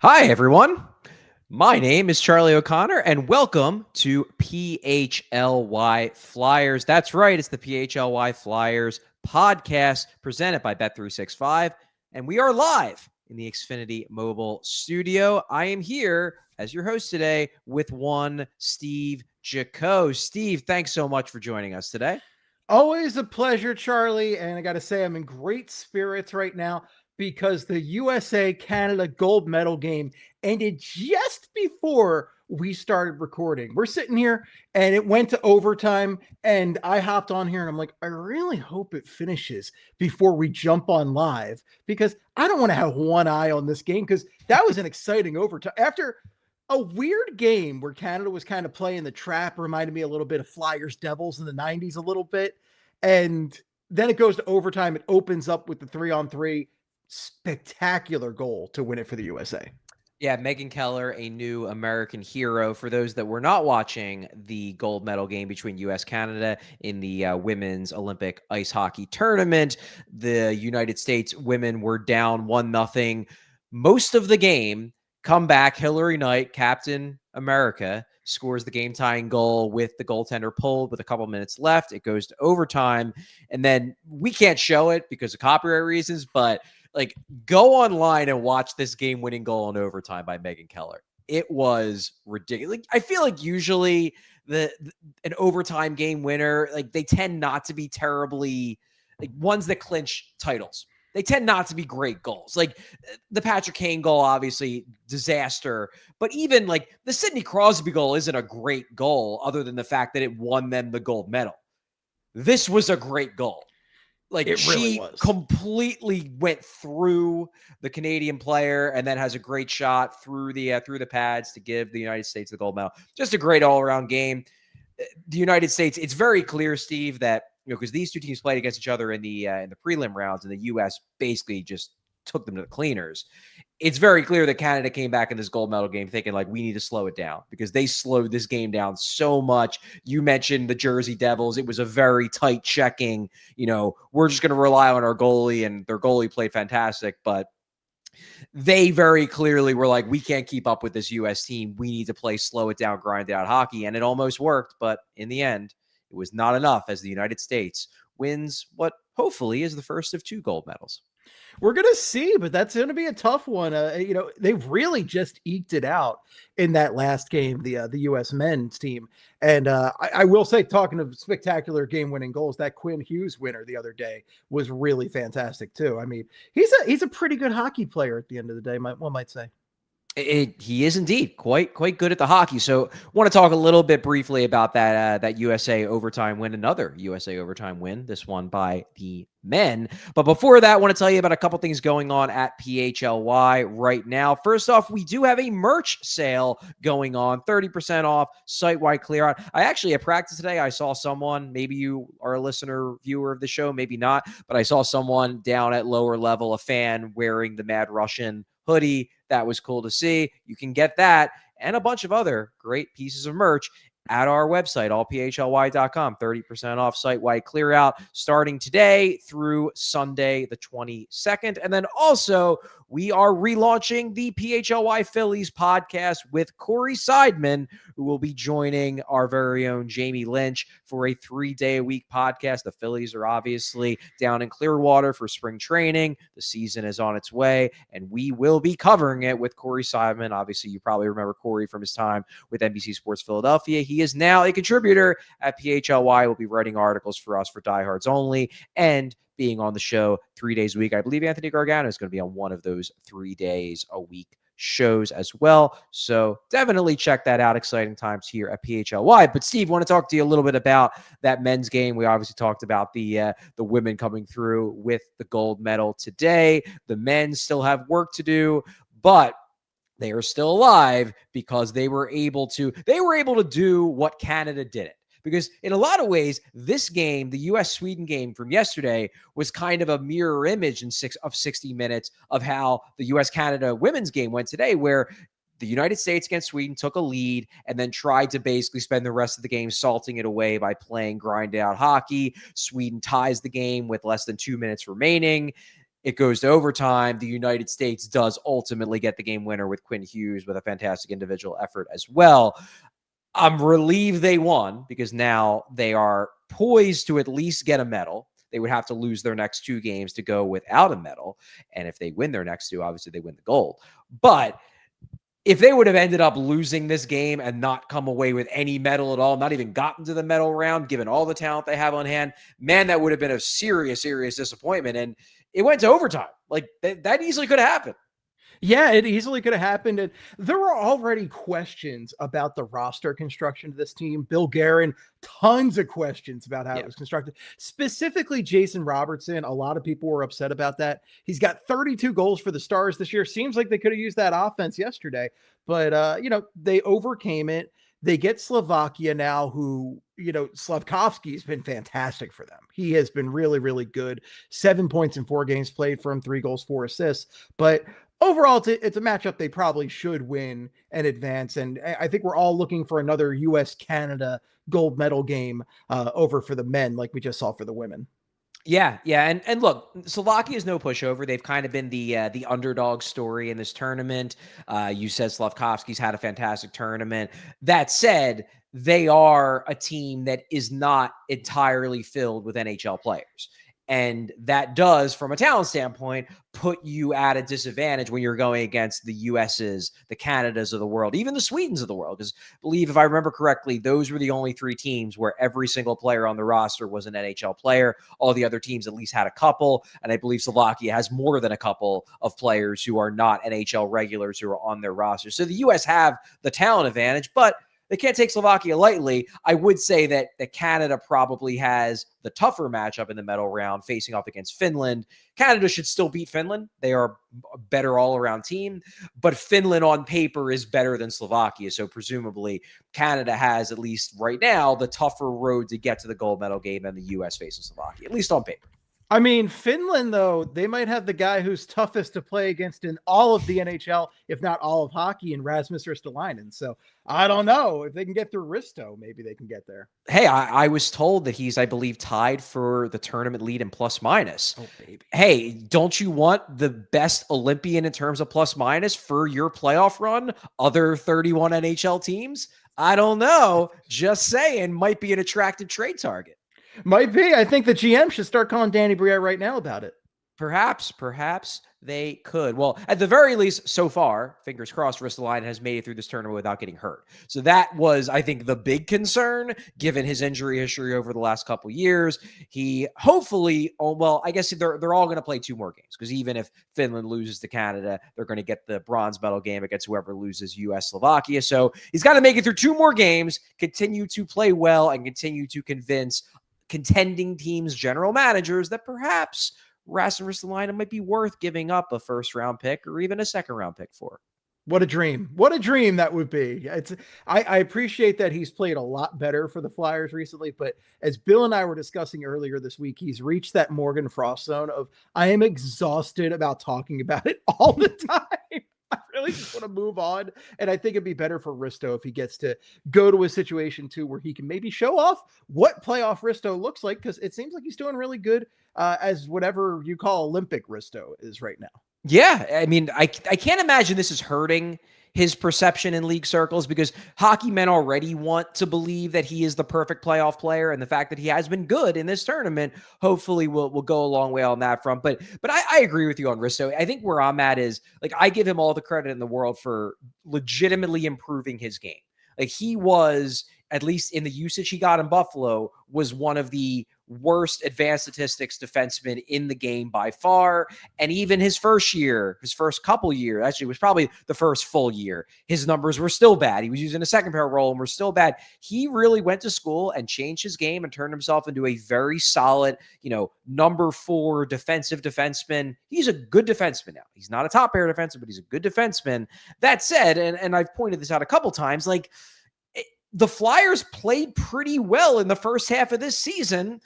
Hi, everyone. My name is Charlie O'Connor, and welcome to PHLY Flyers. That's right, it's the PHLY Flyers podcast presented by Bet365, and we are live in the Xfinity Mobile studio. I am here as your host today with one Steve Jaco. Steve, thanks so much for joining us today. Always a pleasure, Charlie. And I got to say, I'm in great spirits right now because the USA Canada gold medal game ended just before we started recording. We're sitting here and it went to overtime. And I hopped on here and I'm like, I really hope it finishes before we jump on live because I don't want to have one eye on this game because that was an exciting overtime. After a weird game where Canada was kind of playing the trap, reminded me a little bit of Flyers Devils in the 90s, a little bit. And then it goes to overtime. It opens up with the 3-on-3 spectacular goal to win it for the USA. Yeah, Megan Keller, a new American hero. For those that were not watching the gold medal game between U.S. Canada in the women's Olympic ice hockey tournament, the United States women were down 1-0 most of the game. Come back, Hillary Knight, Captain America, scores the game-tying goal with the goaltender pulled with a couple minutes left. It goes to overtime, and then we can't show it because of copyright reasons, but go online and watch this game-winning goal in overtime by Megan Keller. It was ridiculous. I feel like usually an overtime game winner, they tend not to be terribly ones that clinch titles. They tend not to be great goals. Like the Patrick Kane goal, obviously disaster, but even the Sidney Crosby goal isn't a great goal other than the fact that it won them the gold medal. This was a great goal. It really She was. completely went through the Canadian player and then has a great shot through the pads to give the United States the gold medal. Just a great all-around game. The United States, it's very clear, Steve, that because these two teams played against each other in the prelim rounds, and the U.S. basically just took them to the cleaners. It's very clear that Canada came back in this gold medal game thinking we need to slow it down because they slowed this game down so much. You mentioned the Jersey Devils. It was a very tight checking. We're just going to rely on our goalie, and their goalie played fantastic, but they very clearly were we can't keep up with this U.S. team. We need to play slow it down, grind it out hockey, and it almost worked, but in the end, it was not enough as the United States wins what hopefully is the first of 2 gold medals. We're going to see, but that's going to be a tough one. They've really just eked it out in that last game, the U.S. men's team. And I will say, talking of spectacular game-winning goals, that Quinn Hughes winner the other day was really fantastic too. I mean, he's a pretty good hockey player at the end of the day, one might say. He is indeed quite good at the hockey. So, want to talk a little bit briefly about that USA overtime win, another USA overtime win. This one by the men. But before that, I want to tell you about a couple things going on at PHLY right now. First off, we do have a merch sale going on, 30% off, site-wide clear out. I actually at practice today, I saw someone. Maybe you are a listener, viewer of the show, maybe not, but I saw someone down at lower level, a fan wearing the Mad Russian hoodie. That was cool to see. You can get that and a bunch of other great pieces of merch at our website, allphly.com. 30% off site-wide clear out starting today through Sunday the 22nd. And then also, we are relaunching the PHLY Phillies podcast with Corey Seidman, who will be joining our very own Jamie Lynch for a 3-day-a-week podcast. The Phillies are obviously down in Clearwater for spring training. The season is on its way, and we will be covering it with Corey Seidman. Obviously, you probably remember Corey from his time with NBC Sports Philadelphia. He is now a contributor at PHLY. Will be writing articles for us for Diehards Only and being on the show 3 days a week. I believe Anthony Gargano is going to be on one of those 3 days a week shows as well. So definitely check that out. Exciting times here at PHLY. But Steve, I want to talk to you a little bit about that men's game. We obviously talked about the women coming through with the gold medal today. The men still have work to do, but they are still alive because they were able to do what Canada didn't. Because in a lot of ways, this game, the U.S.-Sweden game from yesterday, was kind of a mirror image in 60 minutes of how the U.S.-Canada women's game went today, where the United States against Sweden took a lead and then tried to basically spend the rest of the game salting it away by playing grind out hockey. Sweden ties the game with less than 2 minutes remaining. It goes to overtime. The United States does ultimately get the game winner with Quinn Hughes with a fantastic individual effort as well. I'm relieved they won because now they are poised to at least get a medal. They would have to lose their next 2 games to go without a medal. And if they win their next 2, obviously they win the gold. But if they would have ended up losing this game and not come away with any medal at all, not even gotten to the medal round, given all the talent they have on hand, man, that would have been a serious, serious disappointment. And it went to overtime. Like that easily could have happened. Yeah, it easily could have happened. And there were already questions about the roster construction of this team. Bill Guerin, tons of questions about how it was constructed. Specifically, Jason Robertson. A lot of people were upset about that. He's got 32 goals for the Stars this year. Seems like they could have used that offense yesterday. But, they overcame it. They get Slovakia now, who, Slavkovsky has been fantastic for them. He has been really, really good. 7 points in 4 games played for him, 3 goals, 4 assists. But overall, it's a matchup they probably should win and advance. And I think we're all looking for another U.S.-Canada gold medal game over for the men like we just saw for the women. Yeah. And look, Slovakia is no pushover. They've kind of been the underdog story in this tournament. You said Slavkovsky's had a fantastic tournament. That said, they are a team that is not entirely filled with NHL players. And that does, from a talent standpoint, put you at a disadvantage when you're going against the US's, the Canadas of the world, even the Swedens of the world. Because I believe, if I remember correctly, those were the only 3 teams where every single player on the roster was an NHL player. All the other teams at least had a couple. And I believe Slovakia has more than a couple of players who are not NHL regulars who are on their roster. So the US have the talent advantage, but they can't take Slovakia lightly. I would say that Canada probably has the tougher matchup in the medal round, facing off against Finland. Canada should still beat Finland. They are a better all-around team, but Finland on paper is better than Slovakia. So presumably Canada has, at least right now, the tougher road to get to the gold medal game than the U.S. facing Slovakia, at least on paper. I mean, Finland, though, they might have the guy who's toughest to play against in all of the NHL, if not all of hockey, in Rasmus Ristolainen. So I don't know. If they can get through Risto, maybe they can get there. Hey, I was told that he's, I believe, tied for the tournament lead in plus minus. Oh, baby. Hey, don't you want the best Olympian in terms of plus minus for your playoff run? Other 31 NHL teams? I don't know. Just saying, might be an attractive trade target. Might be. I think the GM should start calling Danny Briere right now about it. Perhaps they could. Well, at the very least, so far, fingers crossed, Ristolainen has made it through this tournament without getting hurt. So that was, I think, the big concern, given his injury history over the last couple years. He hopefully, I guess they're all going to play 2 more games, because even if Finland loses to Canada, they're going to get the bronze medal game against whoever loses US Slovakia. So he's got to make it through 2 more games, continue to play well, and continue to convince contending teams' general managers that perhaps Rasmus Ristolainen might be worth giving up a first-round pick or even a second-round pick for. What a dream. What a dream that would be. I appreciate that he's played a lot better for the Flyers recently, but as Bill and I were discussing earlier this week, he's reached that Morgan Frost zone of, I am exhausted about talking about it all the time. I really just want to move on. And I think it'd be better for Risto if he gets to go to a situation too where he can maybe show off what playoff Risto looks like, because it seems like he's doing really good as whatever you call Olympic Risto is right now. Yeah, I mean, I can't imagine this is hurting his perception in league circles, because hockey men already want to believe that he is the perfect playoff player, and the fact that he has been good in this tournament hopefully will go a long way on that front. But I agree with you on Risto. I think where I'm at is, like, I give him all the credit in the world for legitimately improving his game. Like, he was, at least in the usage he got in Buffalo, was one of the worst advanced statistics defensemen in the game by far. And even his first couple years, actually was probably the first full year, his numbers were still bad. He was using a second pair role and were still bad. He really went to school and changed his game and turned himself into a very solid, number 4 defensive defenseman. He's a good defenseman now. He's not a top pair defenseman, but he's a good defenseman. That said, and I've pointed this out a couple times, like, the Flyers played pretty well in the first half of this season,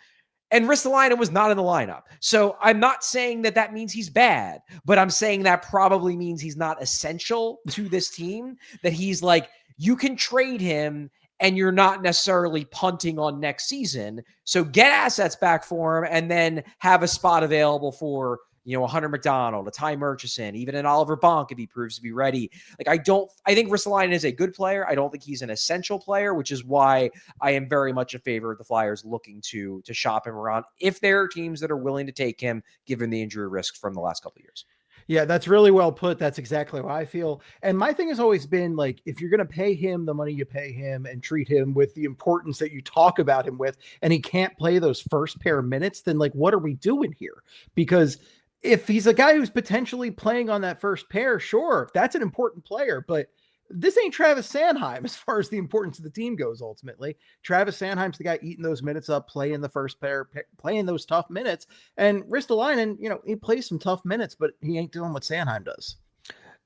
and Ristolainen was not in the lineup. So I'm not saying that means he's bad, but I'm saying that probably means he's not essential to this team, that he's like, you can trade him and you're not necessarily punting on next season. So get assets back for him and then have a spot available for a Hunter McDonald, a Ty Murchison, even an Oliver Bonk if he proves to be ready. Like, I think Ristolainen is a good player. I don't think he's an essential player, which is why I am very much in favor of the Flyers looking to shop him around if there are teams that are willing to take him, given the injury risk from the last couple of years. Yeah, that's really well put. That's exactly how I feel. And my thing has always been like, if you're going to pay him the money you pay him and treat him with the importance that you talk about him with, and he can't play those first pair of minutes, then like, what are we doing here? Because if he's a guy who's potentially playing on that first pair, sure, that's an important player, but this ain't Travis Sanheim as far as the importance of the team goes. Ultimately, Travis Sanheim's the guy eating those minutes up, playing the first pair, playing those tough minutes. And Ristolainen, he plays some tough minutes, but he ain't doing what Sanheim does.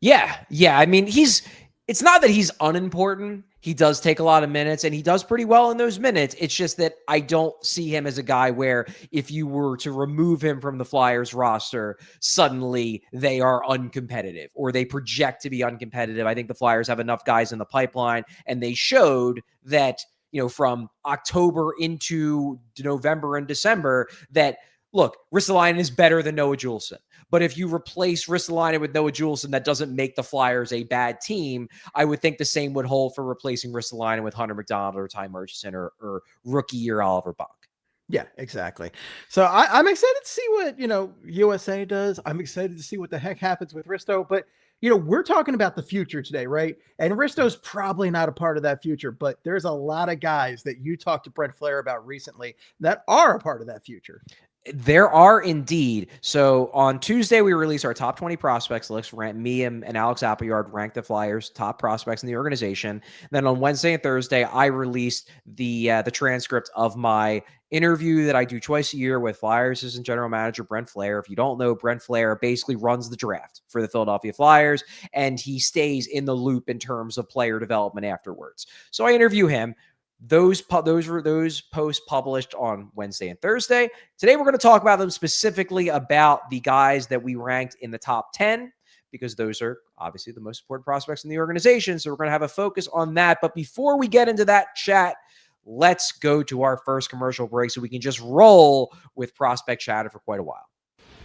Yeah. I mean, it's not that he's unimportant. He does take a lot of minutes and he does pretty well in those minutes. It's just that I don't see him as a guy where if you were to remove him from the Flyers roster, suddenly they are uncompetitive or they project to be uncompetitive. I think the Flyers have enough guys in the pipeline, and they showed that, from October into November and December that, look, Ristolainen is better than Noah Juulsen. But if you replace Ristolainen with Noah Juulsen, that doesn't make the Flyers a bad team. I would think the same would hold for replacing Ristolainen with Hunter McDonald or Ty Murchison or rookie year Oliver Bonk. Yeah, exactly. So I'm excited to see what, USA does. I'm excited to see what the heck happens with Risto. But, we're talking about the future today, right? And Risto's probably not a part of that future, but there's a lot of guys that you talked to Brent Flahr about recently that are a part of that future. There are indeed. So on Tuesday, we released our top 20 prospects list. Me and Alex Appleyard ranked the Flyers' top prospects in the organization. Then on Wednesday and Thursday, I released the transcript of my interview that I do twice a year with Flyers assistant general manager Brent Flahr. If you don't know, Brent Flahr basically runs the draft for the Philadelphia Flyers, and he stays in the loop in terms of player development afterwards. So I interview him. Those posts published on Wednesday and Thursday. Today, we're going to talk about them specifically about the guys that we ranked in the top 10, because those are obviously the most important prospects in the organization. So we're going to have a focus on that. But before we get into that chat, let's go to our first commercial break so we can just roll with prospect chatter for quite a while.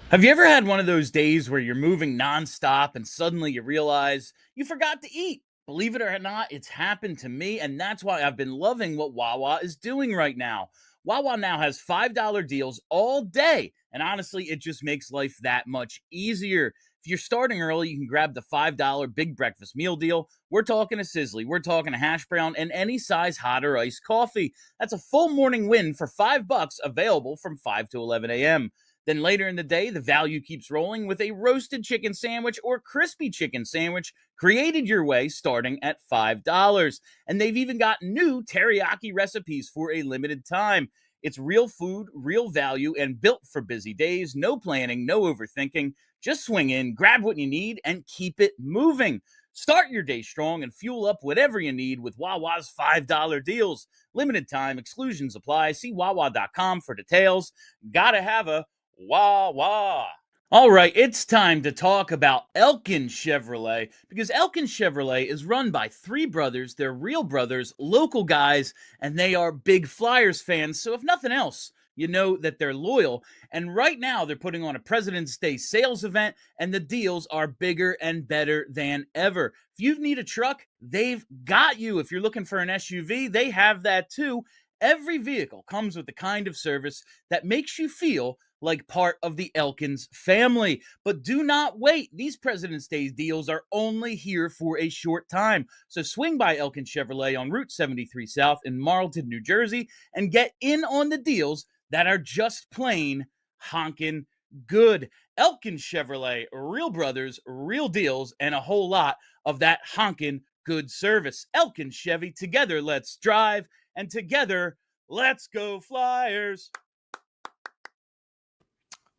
Have you ever had one of those days where you're moving nonstop and suddenly you realize you forgot to eat? Believe it or not, it's happened to me, and that's why I've been loving what Wawa is doing right now. Wawa now has $5 deals all day, and honestly, it just makes life that much easier. If you're starting early, you can grab the $5 big breakfast meal deal. We're talking a sizzly, we're talking a hash brown, and any size hot or iced coffee. That's a full morning win for $5, available from 5 to 11 a.m. Then later in the day, the value keeps rolling with a roasted chicken sandwich or crispy chicken sandwich created your way starting at $5. And they've even got new teriyaki recipes for a limited time. It's real food, real value, and built for busy days. No planning, no overthinking. Just swing in, grab what you need, and keep it moving. Start your day strong and fuel up whatever you need with Wawa's $5 deals. Limited time, exclusions apply. See Wawa.com for details. Gotta have a Wawa. All right, it's time to talk about Elkin Chevrolet, because Elkin Chevrolet is run by three brothers. They're real brothers, local guys, and they are big Flyers fans. So if nothing else, you know that they're loyal. And right now they're putting on a President's Day sales event, and the deals are bigger and better than ever. If you need a truck, they've got you. If you're looking for an SUV, they have that too. Every vehicle comes with the kind of service that makes you feel like part of the Elkins family. But do not wait. These President's Day deals are only here for a short time. So swing by Elkin Chevrolet on Route 73 South in Marlton, New Jersey, and get in on the deals that are just plain honkin' good. Elkin Chevrolet, real brothers, real deals, and a whole lot of that honkin' good service. Elkin Chevy, together let's drive, and together let's go Flyers.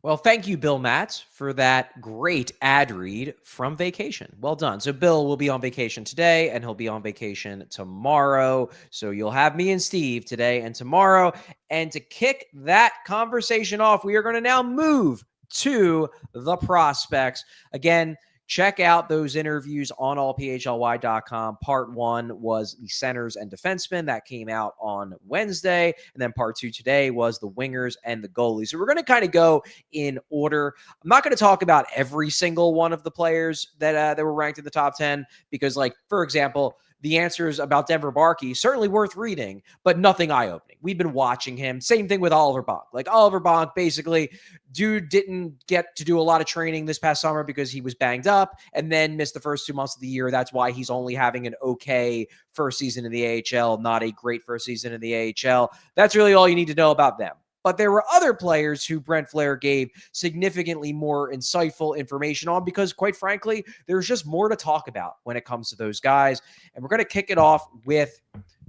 Well, thank you, Bill Matz, for that great ad read from vacation. Well done. So Bill will be on vacation today, and he'll be on vacation tomorrow. So you'll have me and Steve today and tomorrow. And to kick that conversation off, we are going to now move to the prospects. Again, check out those interviews on allphly.com. Part 1 was the centers and defensemen. That came out on Wednesday. And then part 2 today was the wingers and the goalies. So we're going to kind of go in order. I'm not going to talk about every single one of the players that were ranked in the top 10 because, like, for example, the answers about Denver Barkey, certainly worth reading, but nothing eye-opening. We've been watching him. Same thing with Oliver Bonk. Like, Oliver Bonk, basically, dude didn't get to do a lot of training this past summer because he was banged up and then missed the first 2 months of the year. That's why he's only having an okay first season in the AHL, not a great first season in the AHL. That's really all you need to know about them. But there were other players who Brent Flahr gave significantly more insightful information on because, quite frankly, there's just more to talk about when it comes to those guys. And we're going to kick it off with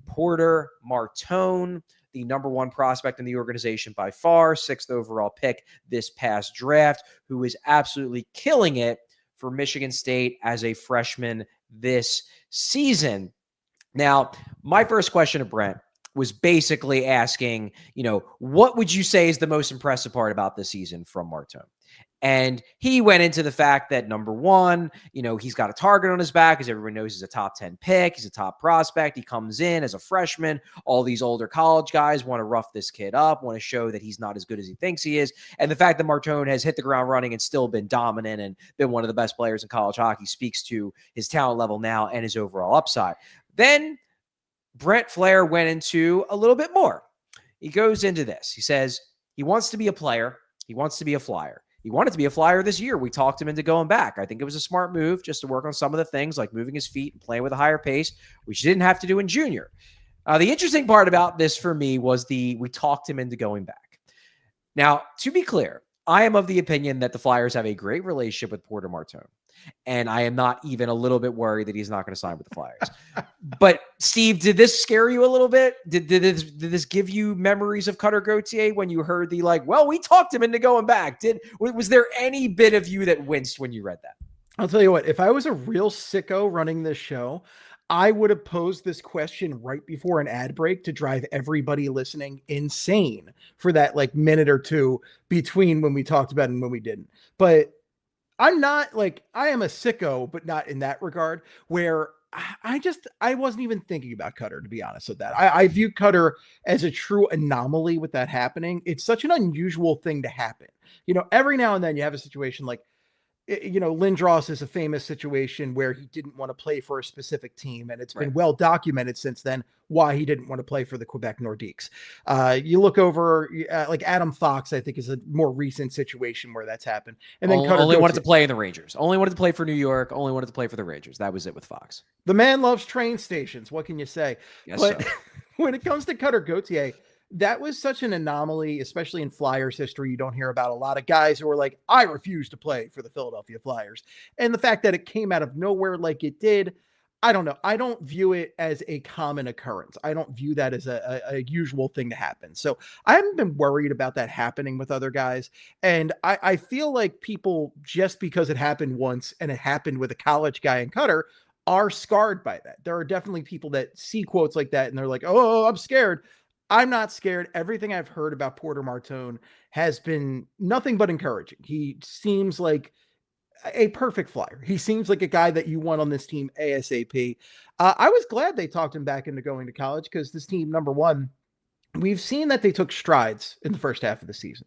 Porter Martone, the number 1 prospect in the organization by far, 6th overall pick this past draft, who is absolutely killing it for Michigan State as a freshman this season. Now, my first question to Brent was basically asking, what would you say is the most impressive part about this season from Martone? And he went into the fact that, number 1, he's got a target on his back, as everyone knows he's a top 10 pick. He's a top prospect. He comes in as a freshman. All these older college guys want to rough this kid up, want to show that he's not as good as he thinks he is. And the fact that Martone has hit the ground running and still been dominant and been one of the best players in college hockey speaks to his talent level now and his overall upside. Then Brent Flahr went into a little bit more. He goes into this. He says he wants to be a player. He wants to be a Flyer. He wanted to be a Flyer this year. We talked him into going back. I think it was a smart move just to work on some of the things like moving his feet and playing with a higher pace, which he didn't have to do in junior. The interesting part about this for me was we talked him into going back. Now, to be clear, I am of the opinion that the Flyers have a great relationship with Porter Martone. And I am not even a little bit worried that he's not going to sign with the Flyers. But Steve, did this scare you a little bit? Did this give you memories of Cutter Gauthier when you heard we talked him into going back? Was there any bit of you that winced when you read that? I'll tell you what, if I was a real sicko running this show, I would have posed this question right before an ad break to drive everybody listening insane for that minute or two between when we talked about it and when we didn't. But I'm not I am a sicko, but not in that regard where I wasn't even thinking about Cutter, to be honest with that. I view Cutter as a true anomaly with that happening. It's such an unusual thing to happen. Every now and then you have a situation like, Lindros is a famous situation where he didn't want to play for a specific team, and it's been well documented since then why he didn't want to play for the Quebec Nordiques. You look over Adam Fox, I think is a more recent situation where that's happened. And then Cutter only wanted to play in the Rangers, only wanted to play for New York, only wanted to play for the Rangers. That was it with Fox. The man loves train stations. What can you say? Yes, but so. When it comes to Cutter Gauthier, that was such an anomaly, especially in Flyers history. You don't hear about a lot of guys who are like, I refuse to play for the Philadelphia Flyers. And the fact that it came out of nowhere like it did, I don't know. I don't view it as a common occurrence. I don't view that as a usual thing to happen. So I haven't been worried about that happening with other guys. And I feel like people, just because it happened once and it happened with a college guy in Cutter, are scarred by that. There are definitely people that see quotes like that and they're like, oh, I'm scared. I'm not scared. Everything I've heard about Porter Martone has been nothing but encouraging. He seems like a perfect Flyer. He seems like a guy that you want on this team ASAP. I was glad they talked him back into going to college because this team, number 1, we've seen that they took strides in the first half of the season.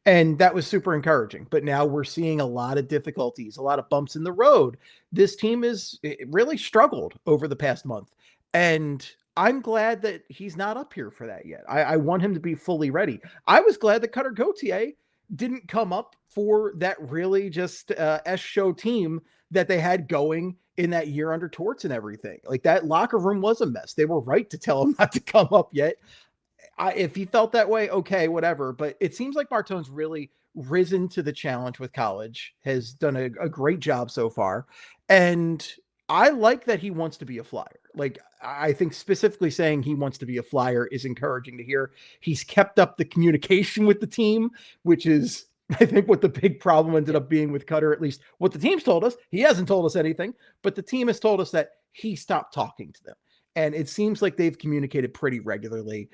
And that was super encouraging. But now we're seeing a lot of difficulties, a lot of bumps in the road. This team is really struggled over the past month. And I'm glad that he's not up here for that yet. I want him to be fully ready. I was glad that Cutter Gauthier didn't come up for that really just S-show team that they had going in that year under Torts and everything. That locker room was a mess. They were right to tell him not to come up yet. If he felt that way, okay, whatever. But it seems like Martone's really risen to the challenge with college, has done a great job so far. And I like that he wants to be a Flyer. I think specifically saying he wants to be a Flyer is encouraging to hear. He's kept up the communication with the team, which is, I think, what the big problem ended up being with Cutter, at least what the team's told us. He hasn't told us anything, but the team has told us that he stopped talking to them. And it seems like they've communicated pretty regularly.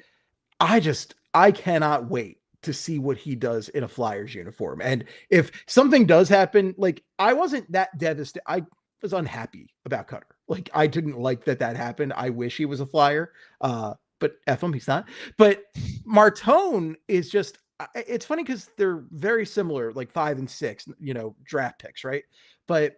I cannot wait to see what he does in a Flyers uniform. And if something does happen, like I wasn't that devastated. I was unhappy about Cutter. Like I didn't like that happened. I wish he was a Flyer, but F him, he's not. But Martone is just, it's funny because they're very similar, like 5 and 6, draft picks, right? But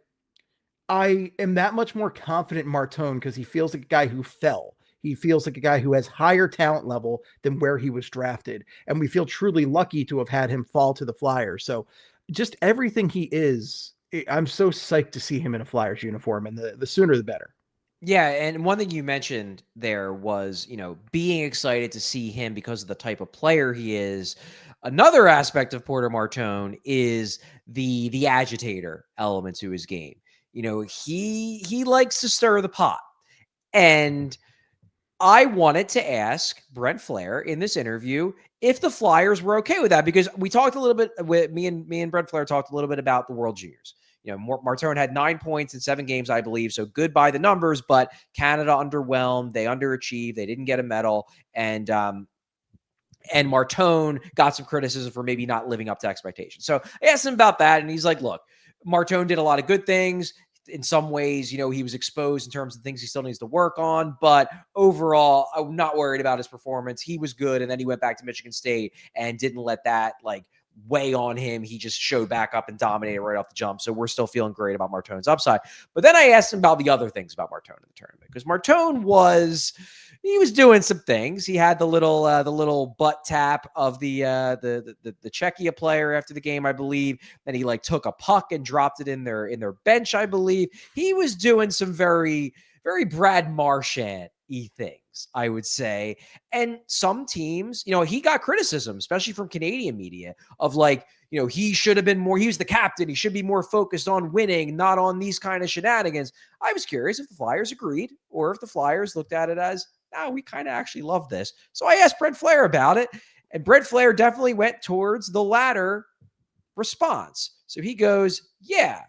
I am that much more confident in Martone because he feels like a guy who fell. He feels like a guy who has higher talent level than where he was drafted. And we feel truly lucky to have had him fall to the Flyers. So just everything he is, I'm so psyched to see him in a Flyers uniform, and the sooner the better. Yeah, and one thing you mentioned there was, being excited to see him because of the type of player he is. Another aspect of Porter Martone is the agitator element to his game. He likes to stir the pot. And I wanted to ask Brent Flahr in this interview if the Flyers were okay with that, because we talked a little bit with me and Brent Flahr talked a little bit about the World Juniors. Martone had 9 points in 7 games, I believe. So good by the numbers, but Canada underwhelmed. They underachieved. They didn't get a medal. And Martone got some criticism for maybe not living up to expectations. So I asked him about that, and he's like, look, Martone did a lot of good things. In some ways, he was exposed in terms of things he still needs to work on. But overall, I'm not worried about his performance. He was good. And then he went back to Michigan State and didn't let that weigh on him. He just showed back up and dominated right off the jump. So we're still feeling great about Martone's upside. But then I asked him about the other things about Martone in the tournament, because Martone was doing some things. He had the little butt tap of the Czechia player after the game, I believe. Then he took a puck and dropped it in their bench, I believe. He was doing some very, very Brad Marchand-y things, I would say. And some teams, he got criticism, especially from Canadian media, of he should have been more, he was the captain, he should be more focused on winning, not on these kind of shenanigans. I was curious if the Flyers agreed, or if the Flyers looked at it as, we kind of actually love this. So I asked Brent Flahr about it, and Brent Flahr definitely went towards the latter response. So he goes, yeah,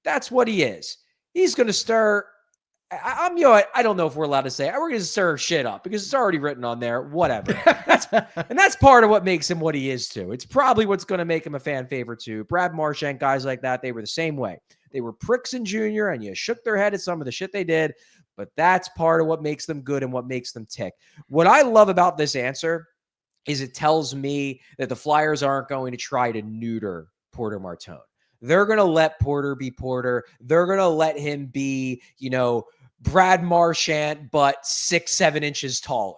that's what he is. He's going to stir. I don't know if we're allowed to say, we're going to stir shit up, because it's already written on there, whatever. That's part of what makes him what he is too. It's probably what's going to make him a fan favorite too. Brad Marchand, guys like that, they were the same way. They were pricks in junior, and you shook their head at some of the shit they did, but that's part of what makes them good and what makes them tick. What I love about this answer is it tells me that the Flyers aren't going to try to neuter Porter Martone. They're going to let Porter be Porter. They're going to let him be, Brad Marchand, but 6-7 inches taller.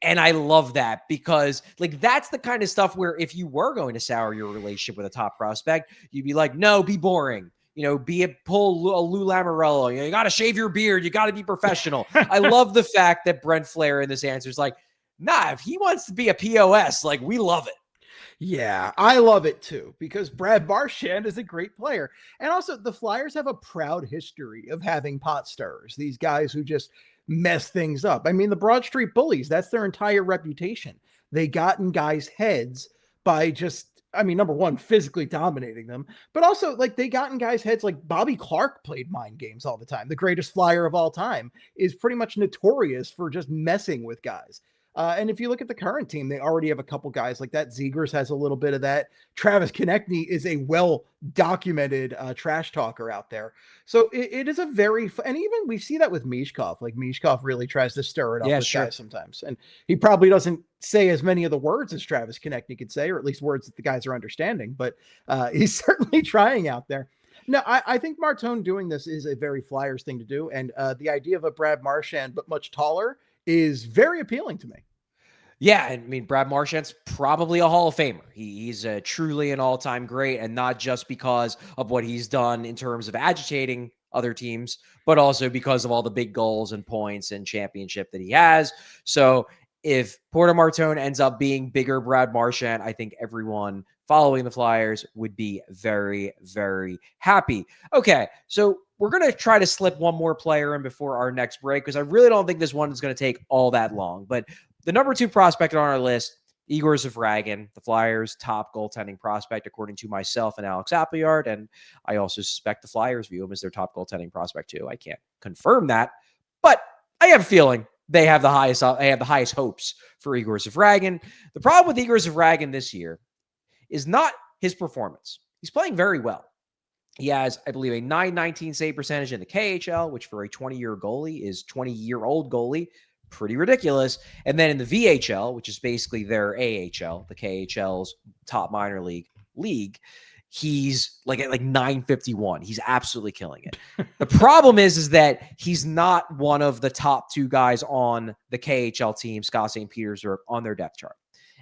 And I love that, because that's the kind of stuff where if you were going to sour your relationship with a top prospect, you'd be like, no, be boring. Pull a Lou Lamoriello. You got to shave your beard. You got to be professional. I love the fact that Brent Flahr in this answer is nah, if he wants to be a POS, we love it. Yeah, I love it too, because Brad Marchand is a great player. And also, the Flyers have a proud history of having pot stirrers, these guys who just mess things up. I mean, the Broad Street Bullies, that's their entire reputation. They got in guys' heads by just, number one, physically dominating them, but also they got in guys' heads. Bobby Clark played mind games all the time. The greatest Flyer of all time is pretty much notorious for just messing with guys. And if you look at the current team, they already have a couple guys like that. Zegras has a little bit of that. Travis Konechny is a well-documented trash talker out there. So it is a very, and even we see that with Michkov. Michkov really tries to stir it up with guys sometimes. And he probably doesn't say as many of the words as Travis Konechny could say, or at least words that the guys are understanding. But he's certainly trying out there. No, I think Martone doing this is a very Flyers thing to do. And the idea of a Brad Marchand, but much taller, is very appealing to me. Yeah, Brad Marchand's probably a Hall of Famer. He's truly an all-time great, and not just because of what he's done in terms of agitating other teams, but also because of all the big goals and points and championship that he has. So if Porter Martone ends up being bigger Brad Marchand, I think everyone following the Flyers would be very, very happy. Okay, so we're going to try to slip one more player in before our next break, because I really don't think this one is going to take all that long. But the number 2 prospect on our list, Egor Zavragin, the Flyers' top goaltending prospect, according to myself and Alex Appleyard. And I also suspect the Flyers view him as their top goaltending prospect too. I can't confirm that, but I have a feeling they have the highest hopes for Egor Zavragin. The problem with Egor Zavragin this year is not his performance. He's playing very well. He has, I believe, a .919 save percentage in the KHL, which for a 20-year-old goalie, pretty ridiculous. And then in the VHL, which is basically their AHL, the KHL's top minor league, he's like at like .951. He's absolutely killing it. The problem is that he's not one of the top two guys on the KHL team, Scott St. Petersburg, on their depth chart.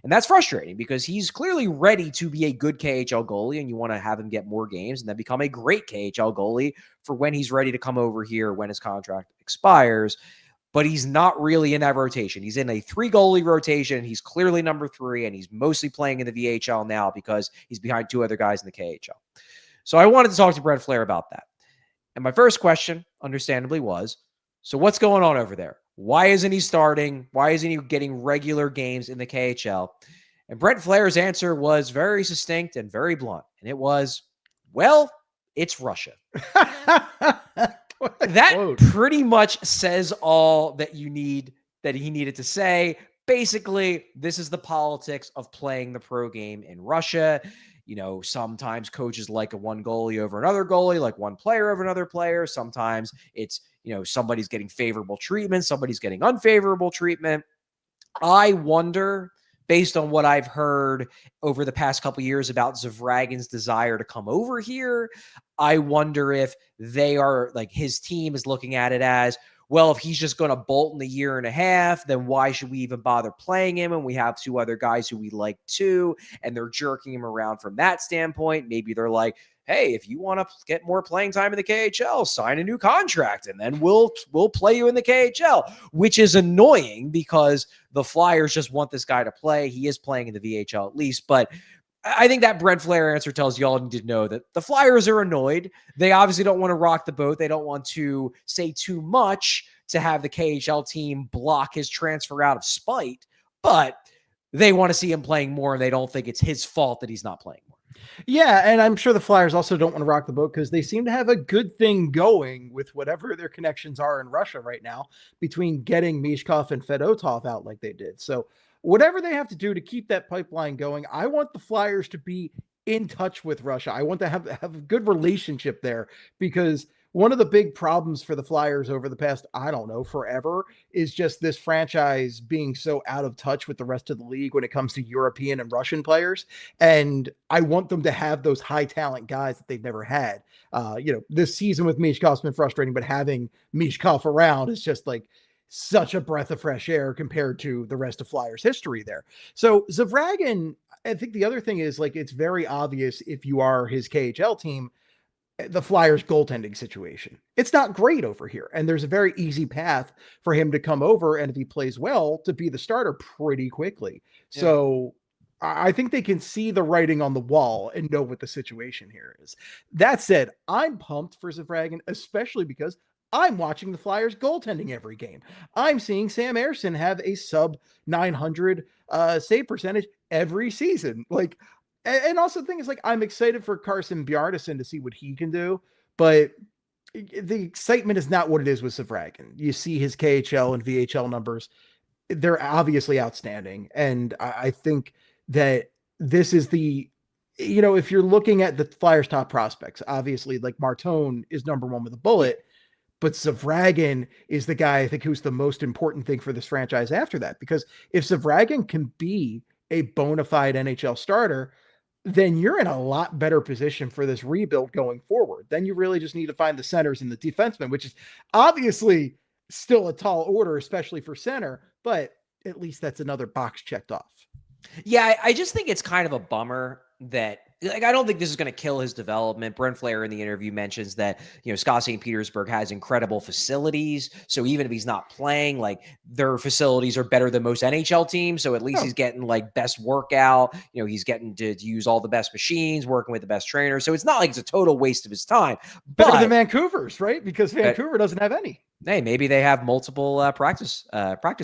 And that's frustrating because he's clearly ready to be a good KHL goalie, and you want to have him get more games and then become a great KHL goalie for when he's ready to come over here when his contract expires. But he's not really in that rotation. He's in a 3-goalie rotation. He's clearly number 3, and he's mostly playing in the VHL now because he's behind 2 other guys in the KHL. So I wanted to talk to Brent Flahr about that. And my first question, understandably, was, so what's going on over there? Why isn't he starting? Why isn't he getting regular games in the KHL? And Brent Flahr's answer was very succinct and very blunt. And it was, well, it's Russia. That quote pretty much says all that he needed to say. Basically, this is the politics of playing the pro game in Russia. You know, sometimes coaches like a one goalie over another goalie, like one player over another player. Sometimes it's, you know, somebody's getting favorable treatment, somebody's getting unfavorable treatment. I wonder, based on what I've heard over the past couple of years about Zavragin's desire to come over here, I wonder if they are like, his team is looking at it as, well, if he's just going to bolt in a year and a half, then why should we even bother playing him? And we have 2 other guys who we like too, and they're jerking him around from that standpoint. Maybe they're like, hey, if you want to get more playing time in the KHL, sign a new contract, and then we'll play you in the KHL, which is annoying because the Flyers just want this guy to play. He is playing in the VHL at least, but I think that Brent Flahr answer tells you all you need to know that the Flyers are annoyed. They obviously don't want to rock the boat. They don't want to say too much to have the KHL team block his transfer out of spite, but they want to see him playing more, and they don't think it's his fault that he's not playing more. Yeah, and I'm sure the Flyers also don't want to rock the boat because they seem to have a good thing going with whatever their connections are in Russia right now between getting Michkov and Fedotov out like they did. So whatever they have to do to keep that pipeline going, I want the Flyers to be in touch with Russia. I want to have a good relationship there, because one of the big problems for the Flyers over the past, I don't know, forever, is just this franchise being so out of touch with the rest of the league when it comes to European and Russian players. And I want them to have those high talent guys that they've never had. This season with Michkov's been frustrating, but having Michkov around is just like such a breath of fresh air compared to the rest of Flyers history there. So Zavragin, I think the other thing is, like, it's very obvious if you are his KHL team, the Flyers goaltending situation. It's not great over here. And there's a very easy path for him to come over, and if he plays well, to be the starter pretty quickly. Yeah. So I think they can see the writing on the wall and know what the situation here is. That said, I'm pumped for Zavragin, especially because I'm watching the Flyers goaltending every game. I'm seeing Sam Ersson have a sub 900 save percentage every season. Like, and also the thing is, like, I'm excited for Carson Bjarnason to see what he can do, but the excitement is not what it is with Zavragin. You see his KHL and VHL numbers. They're obviously outstanding. And I think that this is the, if you're looking at the Flyers top prospects, obviously, like, Martone is number 1 with a bullet, but Zavragin is the guy, I think, who's the most important thing for this franchise after that. Because if Zavragin can be a bona fide NHL starter, then you're in a lot better position for this rebuild going forward. Then you really just need to find the centers and the defensemen, which is obviously still a tall order, especially for center, but at least that's another box checked off. Yeah, I just think it's kind of a bummer that, like, I don't think this is going to kill his development. Brent Flahr in the interview mentions that, Scott St. Petersburg has incredible facilities. So even if he's not playing, like, their facilities are better than most NHL teams. So at least he's getting, like, best workout. He's getting to use all the best machines, working with the best trainers. So it's not like it's a total waste of his time. Better than Vancouver's, right? Because Vancouver doesn't have any. Hey, maybe they have multiple practice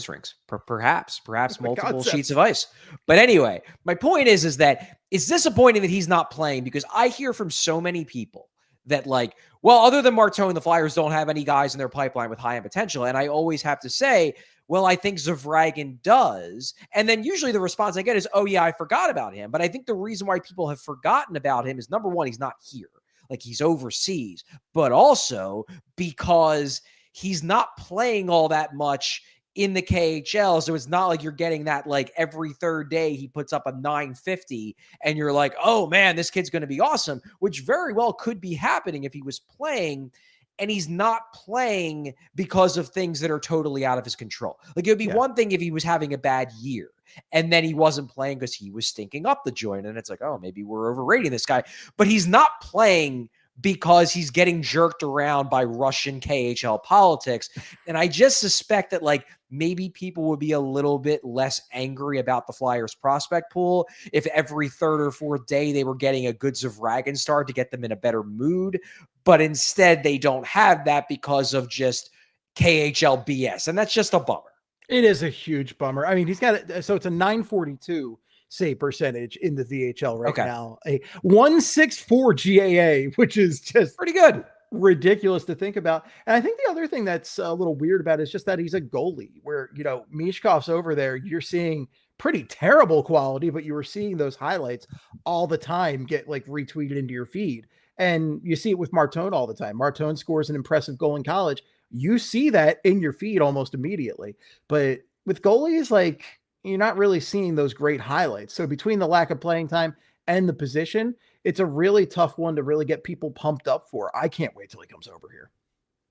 rings, perhaps multiple sheets of ice. But anyway, my point is that it's disappointing that he's not playing, because I hear from so many people that, like, well, other than Martone, the Flyers don't have any guys in their pipeline with high end potential. And I always have to say, Well, I think Zavragin does. And then usually the response I get is, oh, yeah, I forgot about him. But I think the reason why people have forgotten about him is, number one, he's not here. Like, he's overseas. But also because he's not playing all that much in the KHL. So it's not like you're getting that, like, every third day he puts up a 950 and you're like, oh man, this kid's going to be awesome, which very well could be happening if he was playing. And he's not playing because of things that are totally out of his control. Like, it would be one thing if he was having a bad year and then he wasn't playing because he was stinking up the joint. And it's like, oh, maybe we're overrating this guy. But he's not playing because he's getting jerked around by Russian KHL politics. And I just suspect that, like, maybe people would be a little bit less angry about the Flyers prospect pool if every third or fourth day they were getting a good Zavragin start to get them in a better mood. But instead they don't have that because of just KHL BS. And that's just a bummer. It is a huge bummer. I mean, he's got it. So it's a 942 save percentage in the VHL right now, a 164 GAA, which is just pretty good. Ridiculous to think about. And I think the other thing that's a little weird about it is just that he's a goalie where, you know, Michkov's over there. You're seeing pretty terrible quality, but you were seeing those highlights all the time get like retweeted into your feed. And you see it with Martone all the time. Martone scores an impressive goal in college. You see that in your feed almost immediately. But with goalies, like, you're not really seeing those great highlights. So between the lack of playing time and the position, it's a really tough one to really get people pumped up for. I can't wait till he comes over here.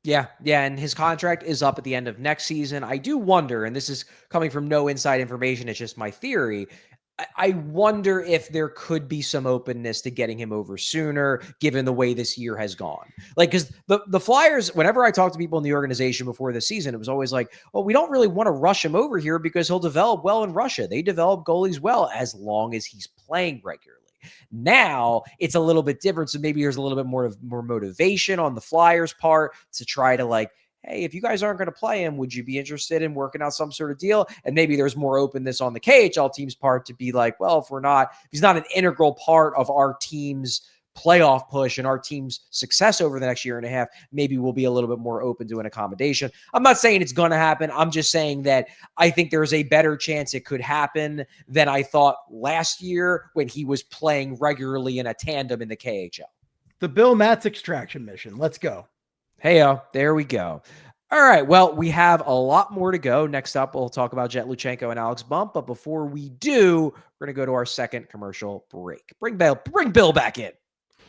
Yeah. And his contract is up at the end of next season. I do wonder, and this is coming from no inside information, it's just my theory, I wonder if there could be some openness to getting him over sooner, given the way this year has gone. Like, because the Flyers, whenever I talk to people in the organization before the season, it was always like, well, we don't really want to rush him over here because he'll develop well in Russia. They develop goalies well as long as he's playing regularly. Now it's a little bit different. So maybe there's a little bit more motivation on the Flyers' part to try to, like, hey, if you guys aren't going to play him, would you be interested in working out some sort of deal? And maybe there's more openness on the KHL team's part to be like, well, if he's not an integral part of our team's playoff push and our team's success over the next year and a half, maybe we'll be a little bit more open to an accommodation. I'm not saying it's going to happen. I'm just saying that I think there's a better chance it could happen than I thought last year when he was playing regularly in a tandem in the KHL. The Bill Matz extraction mission. Let's go. Hey, there we go. All right. Well, we have a lot more to go. Next up, we'll talk about Jett Luchanko and Alex Bump. But before we do, we're going to go to our second commercial break. Bring Bill back in.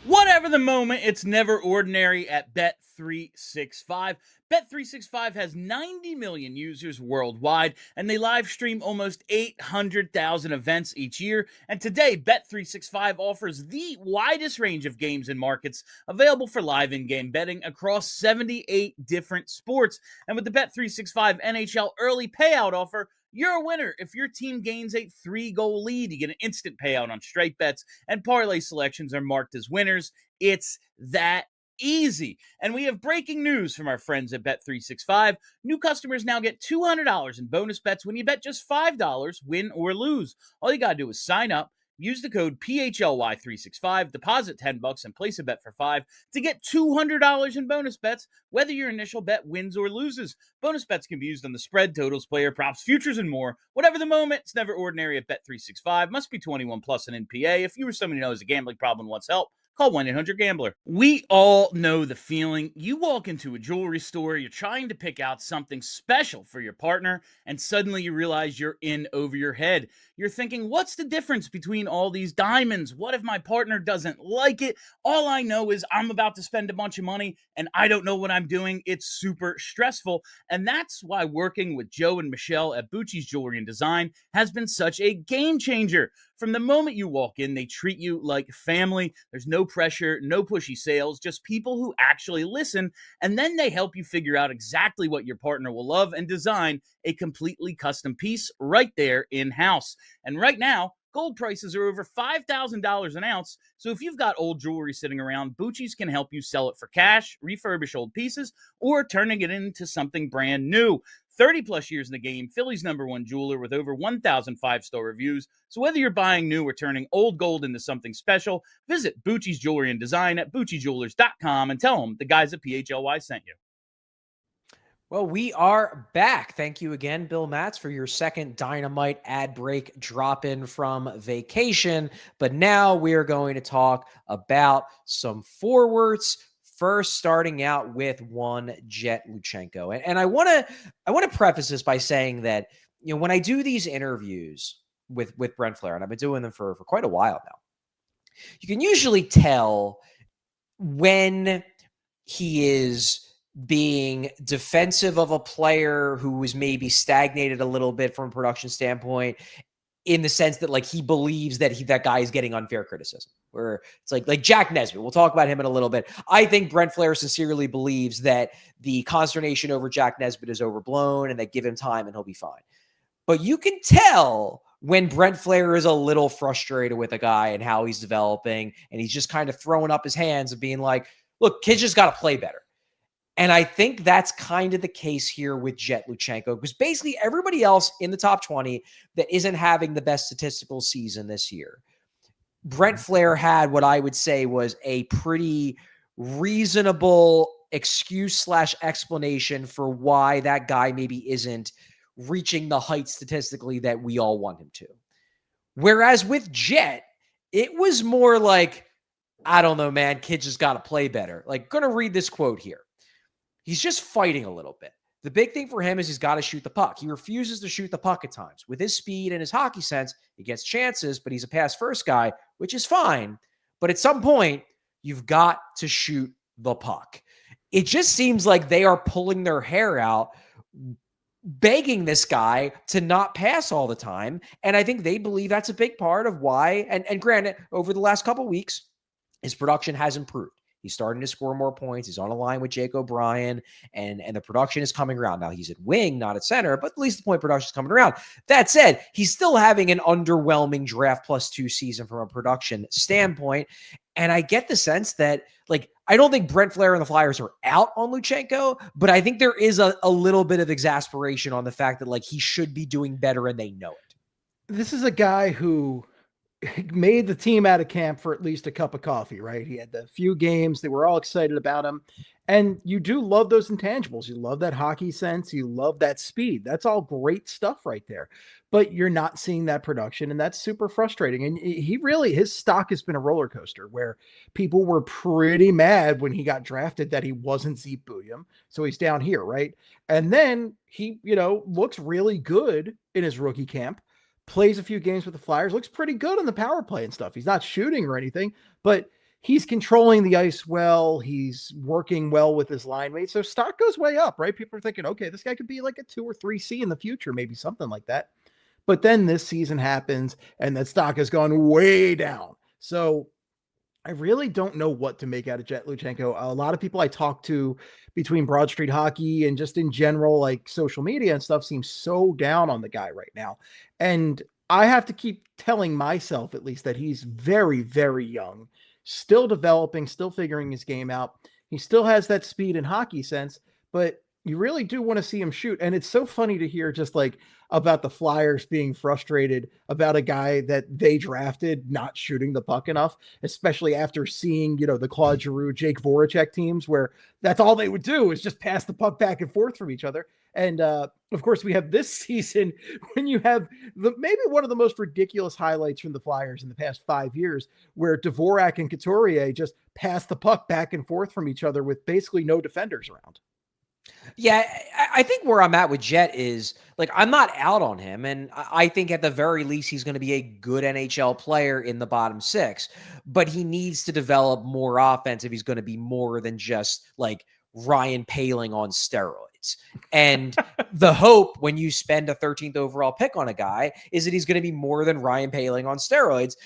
Whatever the moment, it's never ordinary at Bet365. Bet365 has 90 million users worldwide, and they live stream almost 800,000 events each year. And today, Bet365 offers the widest range of games and markets available for live in-game betting across 78 different sports. And with the Bet365 NHL early payout offer, you're a winner. If your team gains a 3-goal lead, you get an instant payout on straight bets, and parlay selections are marked as winners. It's that easy. And we have breaking news from our friends at Bet365. New customers now get $200 in bonus bets when you bet just $5, win or lose. All you got to do is sign up, use the code PHLY365, deposit $10 and place a bet for $5 to get $200 in bonus bets, whether your initial bet wins or loses. Bonus bets can be used on the spread, totals, player props, futures, and more. Whatever the moment, it's never ordinary at Bet365. Must be 21 plus and NPA. If you or someone you know has a gambling problem and wants help, call 1-800-GAMBLER. We all know the feeling. You walk into a jewelry store, you're trying to pick out something special for your partner, and suddenly you realize you're in over your head. You're thinking, what's the difference between all these diamonds? What if my partner doesn't like it? All I know is I'm about to spend a bunch of money, and I don't know what I'm doing. It's super stressful, and that's why working with Joe and Michelle at Bucci's Jewelry and Design has been such a game changer. From the moment you walk in, they treat you like family. There's no pressure, no pushy sales, just people who actually listen, and then they help you figure out exactly what your partner will love and design a completely custom piece right there in-house. And right now, gold prices are over $5,000 an ounce, so if you've got old jewelry sitting around, Bucci's can help you sell it for cash, refurbish old pieces, or turning it into something brand new. 30 plus years in the game, Philly's #1 jeweler with over 1,000 5-star reviews. So whether you're buying new or turning old gold into something special, visit Bucci's Jewelry and Design at BucciJewelers.com and tell them the guys at PHLY sent you. Well, we are back. Thank you again, Bill Matz, for your second Dynamite ad break drop in from vacation. But now we are going to talk about some forwards. First, starting out with one Jett Luchanko. And I want to preface this by saying that, when I do these interviews with Brent Flahr, and I've been doing them for quite a while now, you can usually tell when he is being defensive of a player who was maybe stagnated a little bit from a production standpoint, in the sense that like he believes that that guy is getting unfair criticism. Where it's like Jack Nesbitt. We'll talk about him in a little bit. I think Brent Flahr sincerely believes that the consternation over Jack Nesbitt is overblown and that give him time and he'll be fine. But you can tell when Brent Flahr is a little frustrated with a guy and how he's developing, and he's just kind of throwing up his hands and being like, look, kids just got to play better. And I think that's kind of the case here with Jett Luchanko, because basically everybody else in the top 20 that isn't having the best statistical season this year, Brent Flahr had what I would say was a pretty reasonable excuse / explanation for why that guy maybe isn't reaching the height statistically that we all want him to. Whereas with Jett, it was more like, I don't know, man, kids just got to play better. Like, going to read this quote here. He's just fighting a little bit. The big thing for him is he's got to shoot the puck. He refuses to shoot the puck at times. With his speed and his hockey sense, he gets chances, but he's a pass-first guy, which is fine. But at some point, you've got to shoot the puck. It just seems like they are pulling their hair out, begging this guy to not pass all the time. And I think they believe that's a big part of why. And granted, over the last couple of weeks, his production has improved. He's starting to score more points. He's on a line with Jake O'Brien, and the production is coming around. Now, he's at wing, not at center, but at least the point production is coming around. That said, he's still having an underwhelming draft +2 season from a production standpoint. And I get the sense that, like, I don't think Brent Flahr and the Flyers are out on Luchanko, but I think there is a little bit of exasperation on the fact that, like, he should be doing better and they know it. This is a guy who made the team out of camp for at least a cup of coffee, right? He had the few games. They were all excited about him. And you do love those intangibles. You love that hockey sense. You love that speed. That's all great stuff right there. But you're not seeing that production, and that's super frustrating. And his stock has been a roller coaster where people were pretty mad when he got drafted that he wasn't Zeke Bouillon. So he's down here, right? And then he, looks really good in his rookie camp. Plays a few games with the Flyers, looks pretty good on the power play and stuff. He's not shooting or anything, but he's controlling the ice well. He's working well with his line mates. So stock goes way up, right? People are thinking, okay, this guy could be like a 2 or 3C in the future, maybe something like that. But then this season happens and that stock has gone way down. So I really don't know what to make out of Jett Luchanko. A lot of people I talk to between Broad Street Hockey and just in general, like social media and stuff, seem so down on the guy right now. And I have to keep telling myself, at least, that he's very, very young, still developing, still figuring his game out. He still has that speed and hockey sense, but you really do want to see him shoot. And it's so funny to hear just like about the Flyers being frustrated about a guy that they drafted not shooting the puck enough, especially after seeing, the Claude Giroux, Jake Voracek teams where that's all they would do is just pass the puck back and forth from each other. And of course, we have this season when you have maybe one of the most ridiculous highlights from the Flyers in the past 5 years, where Dvorak and Couturier just pass the puck back and forth from each other with basically no defenders around. Yeah, I think where I'm at with Jett is, like, I'm not out on him. And I think at the very least, he's going to be a good NHL player in the bottom 6. But he needs to develop more offense if he's going to be more than just, like, Ryan Poehling on steroids. And the hope when you spend a 13th overall pick on a guy is that he's going to be more than Ryan Poehling on steroids.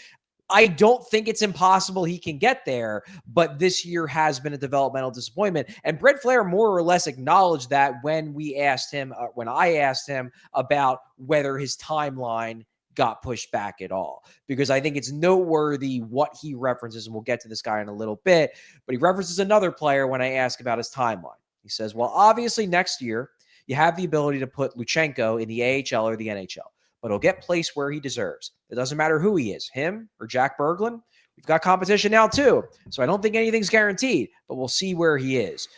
I don't think it's impossible he can get there, but this year has been a developmental disappointment. And Brent Flahr more or less acknowledged that when I asked him about whether his timeline got pushed back at all, because I think it's noteworthy what he references, and we'll get to this guy in a little bit, but he references another player when I ask about his timeline. He says, well, obviously next year you have the ability to put Luchanko in the AHL or the NHL, but he'll get placed where he deserves. It doesn't matter who he is, him or Jack Berglund. We've got competition now too. So I don't think anything's guaranteed, but we'll see where he is.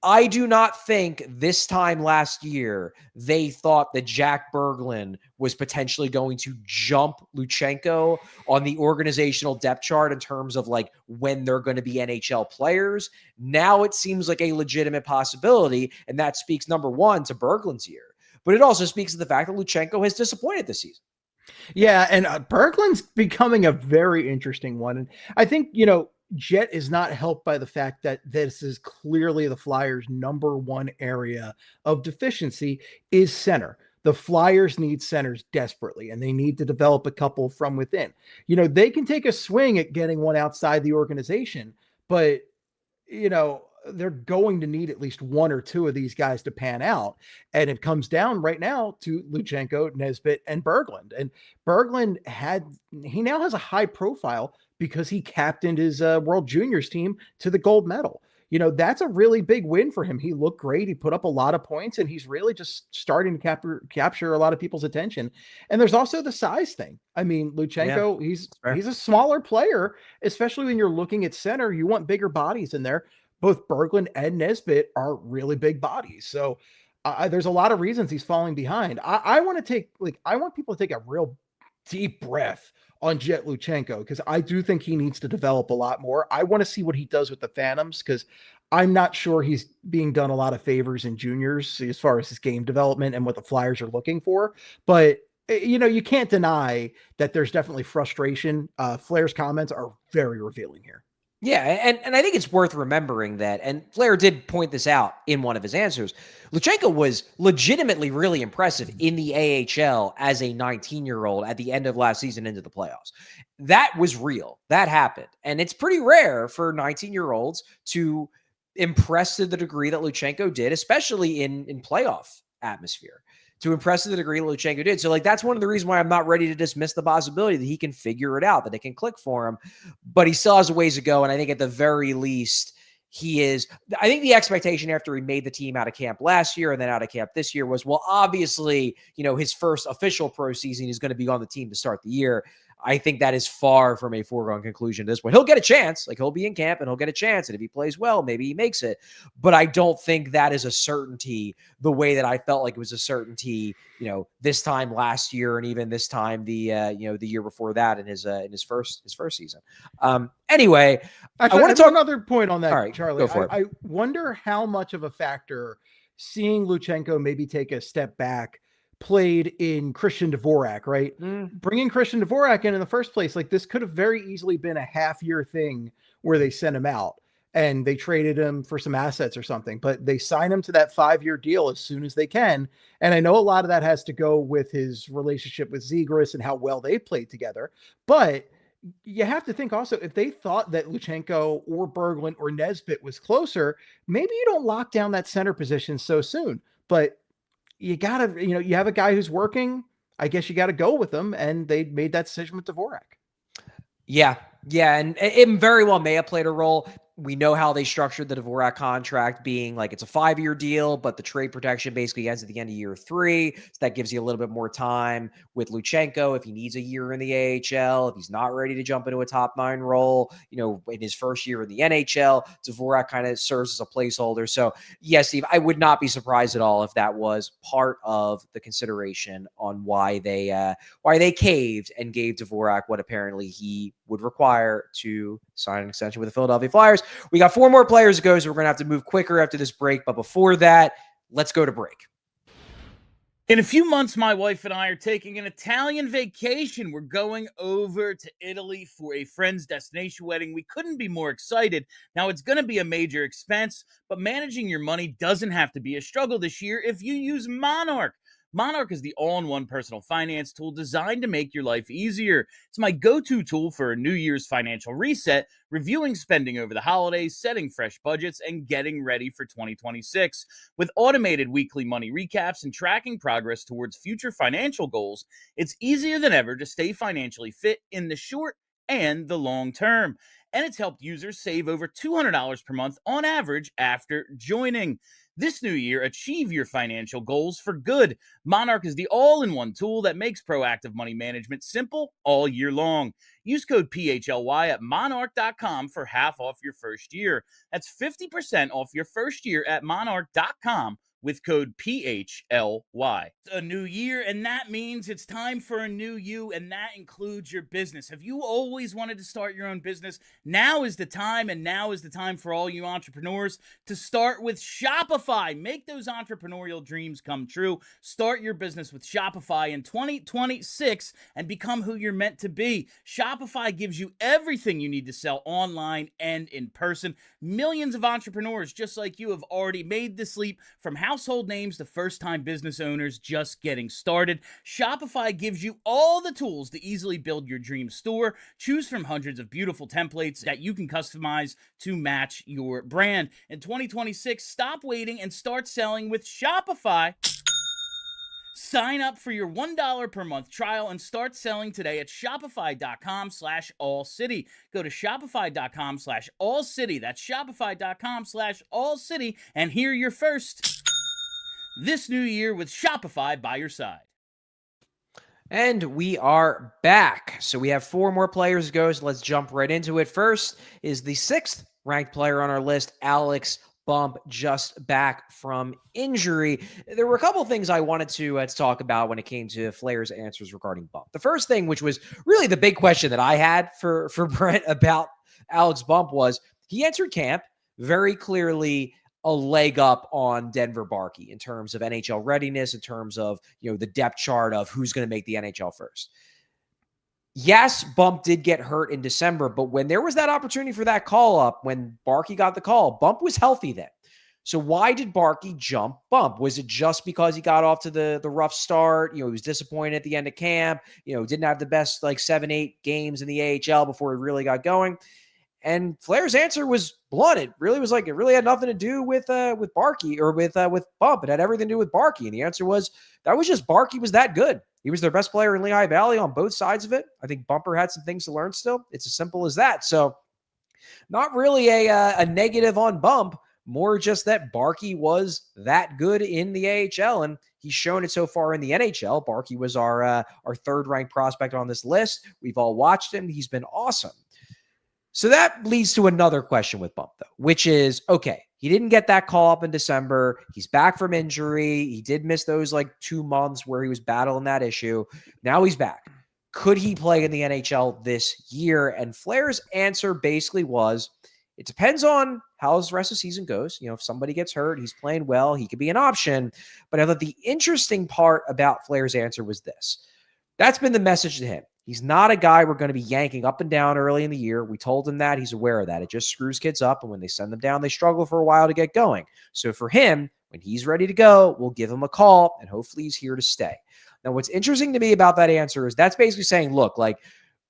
I do not think this time last year they thought that Jack Berglund was potentially going to jump Luchanko on the organizational depth chart in terms of like when they're going to be NHL players. Now it seems like a legitimate possibility, and that speaks, number one, to Berglund's year, but it also speaks to the fact that Luchanko has disappointed this season. Yeah, and Berglund's becoming a very interesting one. And I think, Jett is not helped by the fact that this is clearly the Flyers' number one area of deficiency is center. The Flyers need centers desperately, and they need to develop a couple from within. They can take a swing at getting one outside the organization, but they're going to need at least one or two of these guys to pan out. And it comes down right now to Luchanko, Nesbitt, and Berglund. And Berglund he now has a high profile because he captained his World Juniors team to the gold medal. That's a really big win for him. He looked great. He put up a lot of points, and he's really just starting to capture a lot of people's attention. And there's also the size thing. I mean, Luchanko, he's a smaller player, especially when you're looking at center. You want bigger bodies in there. Both Berglund and Nesbitt are really big bodies. So there's a lot of reasons he's falling behind. I want people to take a real deep breath on Jett Luchanko, because I do think he needs to develop a lot more. I want to see what he does with the Phantoms, because I'm not sure he's being done a lot of favors in juniors as far as his game development and what the Flyers are looking for. But you can't deny that there's definitely frustration. Flair's comments are very revealing here. Yeah, and I think it's worth remembering that, and Flair did point this out in one of his answers, Luchanko was legitimately really impressive in the AHL as a 19-year-old at the end of last season into the playoffs. That was real. That happened. And it's pretty rare for 19-year-olds to impress to the degree that Luchanko did, especially in playoff atmosphere. To impress to the degree Luchanko did. So, that's one of the reasons why I'm not ready to dismiss the possibility that he can figure it out, that it can click for him. But he still has a ways to go. And I think at the very least, I think the expectation after he made the team out of camp last year and then out of camp this year was, well, obviously, his first official pro season is going to be on the team to start the year. I think that is far from a foregone conclusion at this point. He'll get a chance. He'll be in camp and he'll get a chance. And if he plays well, maybe he makes it. But I don't think that is a certainty the way that I felt like it was a certainty, this time last year and even this time the year before that in his first season. Anyway, actually, I want to talk another point on that, right, Charlie. Go for it. I wonder how much of a factor seeing Luchanko maybe take a step back played in Christian Dvorak, right? Bringing Christian Dvorak in the first place, this could have very easily been a half-year thing where they sent him out and they traded him for some assets or something, but they sign him to that 5-year deal as soon as they can. And I know a lot of that has to go with his relationship with Zegras and how well they played together. But you have to think also, if they thought that Luchanko or Berglund or Nesbitt was closer, maybe you don't lock down that center position so soon. But you gotta, you have a guy who's working. I guess you got to go with him, and they made that decision with Dvorak. Yeah, and it very well may have played a role. We know how they structured the Dvorak contract, being it's a 5-year deal, but the trade protection basically ends at the end of year 3. So that gives you a little bit more time with Luchanko if he needs a year in the AHL, if he's not ready to jump into a top 9 role, in his first year in the NHL. Dvorak kind of serves as a placeholder. So yes, Steve, I would not be surprised at all if that was part of the consideration on why they caved and gave Dvorak what apparently he would require to sign an extension with the Philadelphia Flyers. We got 4 more players to go, so we're going to have to move quicker after this break. But before that, let's go to break. In a few months, my wife and I are taking an Italian vacation. We're going over to Italy for a friend's destination wedding. We couldn't be more excited. Now, it's going to be a major expense, but managing your money doesn't have to be a struggle this year if you use Monarch. Monarch is the all-in-one personal finance tool designed to make your life easier. It's my go-to tool for a New Year's financial reset, reviewing spending over the holidays, setting fresh budgets, and getting ready for 2026. With automated weekly money recaps and tracking progress towards future financial goals, it's easier than ever to stay financially fit in the short and the long term. and it's helped users save over $200 per month on average after joining. This new year, achieve your financial goals for good. Monarch is the all-in-one tool that makes proactive money management simple all year long. Use code PHLY at monarch.com for half off your first year. That's 50% off your first year at monarch.com with code PHLY. It's a new year, and that means it's time for a new you, and that includes your business. Have you always wanted to start your own business? Now is the time, and now is the time for all you entrepreneurs to start with Shopify. Make those entrepreneurial dreams come true. Start your business with Shopify in 2026 and become who you're meant to be. Shopify gives you everything you need to sell online and in person. Millions of entrepreneurs just like you have already made this leap from household names to first-time business owners just getting started. Shopify gives you all the tools to easily build your dream store. Choose from hundreds of beautiful templates that you can customize to match your brand. In 2026, stop waiting and start selling with Shopify. Sign up for your $1 per month trial and start selling today at shopify.com/allcity. Go to shopify.com/allcity. That's shopify.com/allcity and hear your first this new year with Shopify by your side. And we are back. So we have 4 more players to go. So let's jump right into it. First is the 6th ranked player on our list, Alex Bump, just back from injury. There were a couple things I wanted to talk about when it came to Flair's answers regarding Bump. The first thing, which was really the big question that I had for Brent about Alex Bump, was he entered camp very clearly a leg up on Denver Barkey in terms of NHL readiness, in terms of, the depth chart of who's going to make the NHL first. Yes, Bump did get hurt in December, but when there was that opportunity for that call up, when Barkey got the call, Bump was healthy then. So why did Barkey jump Bump? Was it just because he got off to the rough start? He was disappointed at the end of camp, didn't have the best 7-8 games in the AHL before he really got going. And Flair's answer was blunt. It really was it really had nothing to do with Barkey or with Bump. It had everything to do with Barkey. And the answer was that was just Barkey was that good. He was their best player in Lehigh Valley on both sides of it. I think Bumper had some things to learn still. It's as simple as that. So not really a negative on Bump, more just that Barkey was that good in the AHL, and he's shown it so far in the NHL. Barkey was our 3rd ranked prospect on this list. We've all watched him. He's been awesome. So that leads to another question with Bump, though, which is, okay, he didn't get that call up in December. He's back from injury. He did miss those 2 months where he was battling that issue. Now he's back. Could he play in the NHL this year? And Flair's answer basically was, it depends on how the rest of the season goes. If somebody gets hurt, he's playing well, he could be an option. But I thought the interesting part about Flair's answer was this. That's been the message to him. He's not a guy we're going to be yanking up and down early in the year. We told him that. He's aware of that. It just screws kids up, and when they send them down, they struggle for a while to get going. So for him, when he's ready to go, we'll give him a call, and hopefully he's here to stay. Now, what's interesting to me about that answer is that's basically saying, look,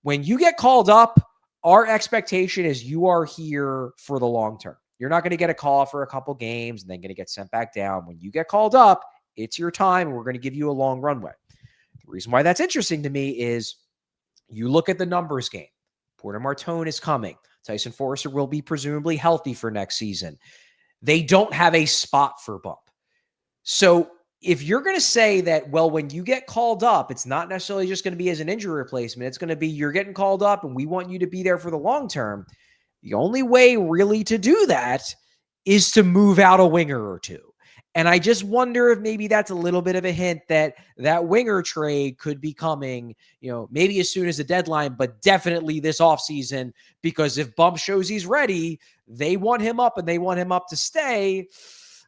when you get called up, our expectation is you are here for the long term. You're not going to get a call for a couple games and then going to get sent back down. When you get called up, it's your time, and we're going to give you a long runway. The reason why that's interesting to me is you look at the numbers game. Porter Martone is coming. Tyson Forrester will be presumably healthy for next season. They don't have a spot for Bump. So if you're going to say that, well, when you get called up, it's not necessarily just going to be as an injury replacement. It's going to be you're getting called up and we want you to be there for the long term. The only way really to do that is to move out a winger or two. And I just wonder if maybe that's a little bit of a hint that that winger trade could be coming, maybe as soon as the deadline, but definitely this offseason, because if Bump shows he's ready, they want him up and they want him up to stay.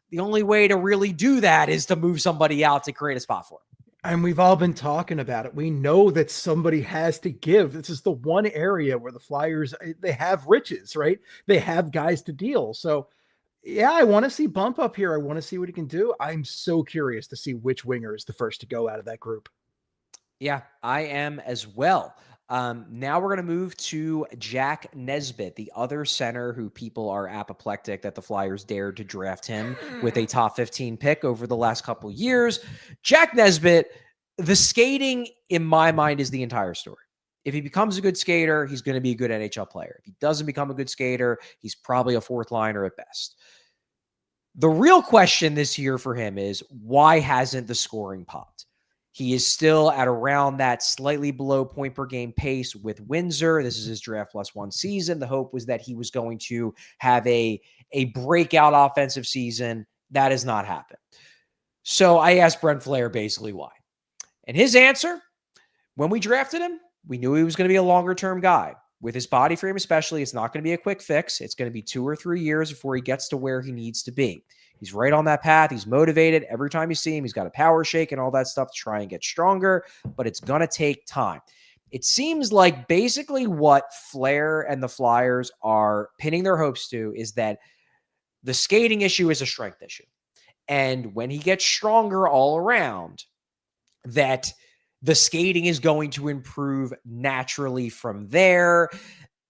The only way to really do that is to move somebody out to create a spot for him. And we've all been talking about it. We know that somebody has to give. This is the one area where the Flyers, they have riches, right? They have guys to deal. So yeah, I want to see Bump up here. I want to see what he can do. I'm so curious to see which winger is the first to go out of that group. Yeah, I am as well. Now we're going to move to Jack Nesbitt, the other center who people are apoplectic that the Flyers dared to draft him with a top 15 pick over the last couple years. Jack Nesbitt, the skating in my mind is the entire story. If he becomes a good skater, he's going to be a good NHL player. If he doesn't become a good skater, he's probably a fourth liner at best. The real question this year for him is, why hasn't the scoring popped? He is still at around that slightly below point per game pace with Windsor. This is his draft plus one season. The hope was that he was going to have a breakout offensive season. That has not happened. So I asked Brent Flahr basically why. And his answer, when we drafted him, we knew he was going to be a longer-term guy. With his body frame especially, it's not going to be a quick fix. It's going to be 2 or 3 years before he gets to where he needs to be. He's right on that path. He's motivated. Every time you see him, he's got a power shake and all that stuff to try and get stronger, but it's going to take time. It seems like basically what Flahr and the Flyers are pinning their hopes to is that the skating issue is a strength issue. And when he gets stronger all around, that the skating is going to improve naturally from there.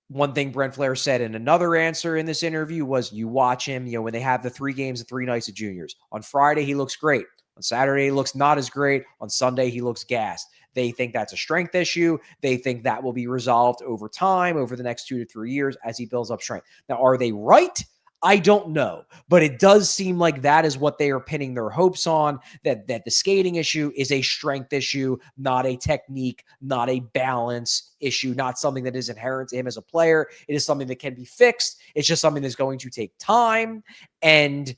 One thing Brent Flahr said in another answer in this interview was, you watch him, when they have the 3 games and 3 nights of juniors. On Friday, he looks great. On Saturday, he looks not as great. On Sunday, he looks gassed. They think that's a strength issue. They think that will be resolved over time, over the next 2 to 3 years as he builds up strength. Now, are they right? I don't know, but it does seem like that is what they are pinning their hopes on, that the skating issue is a strength issue, not a technique, not a balance issue, not something that is inherent to him as a player. It is something that can be fixed. It's just something that's going to take time, and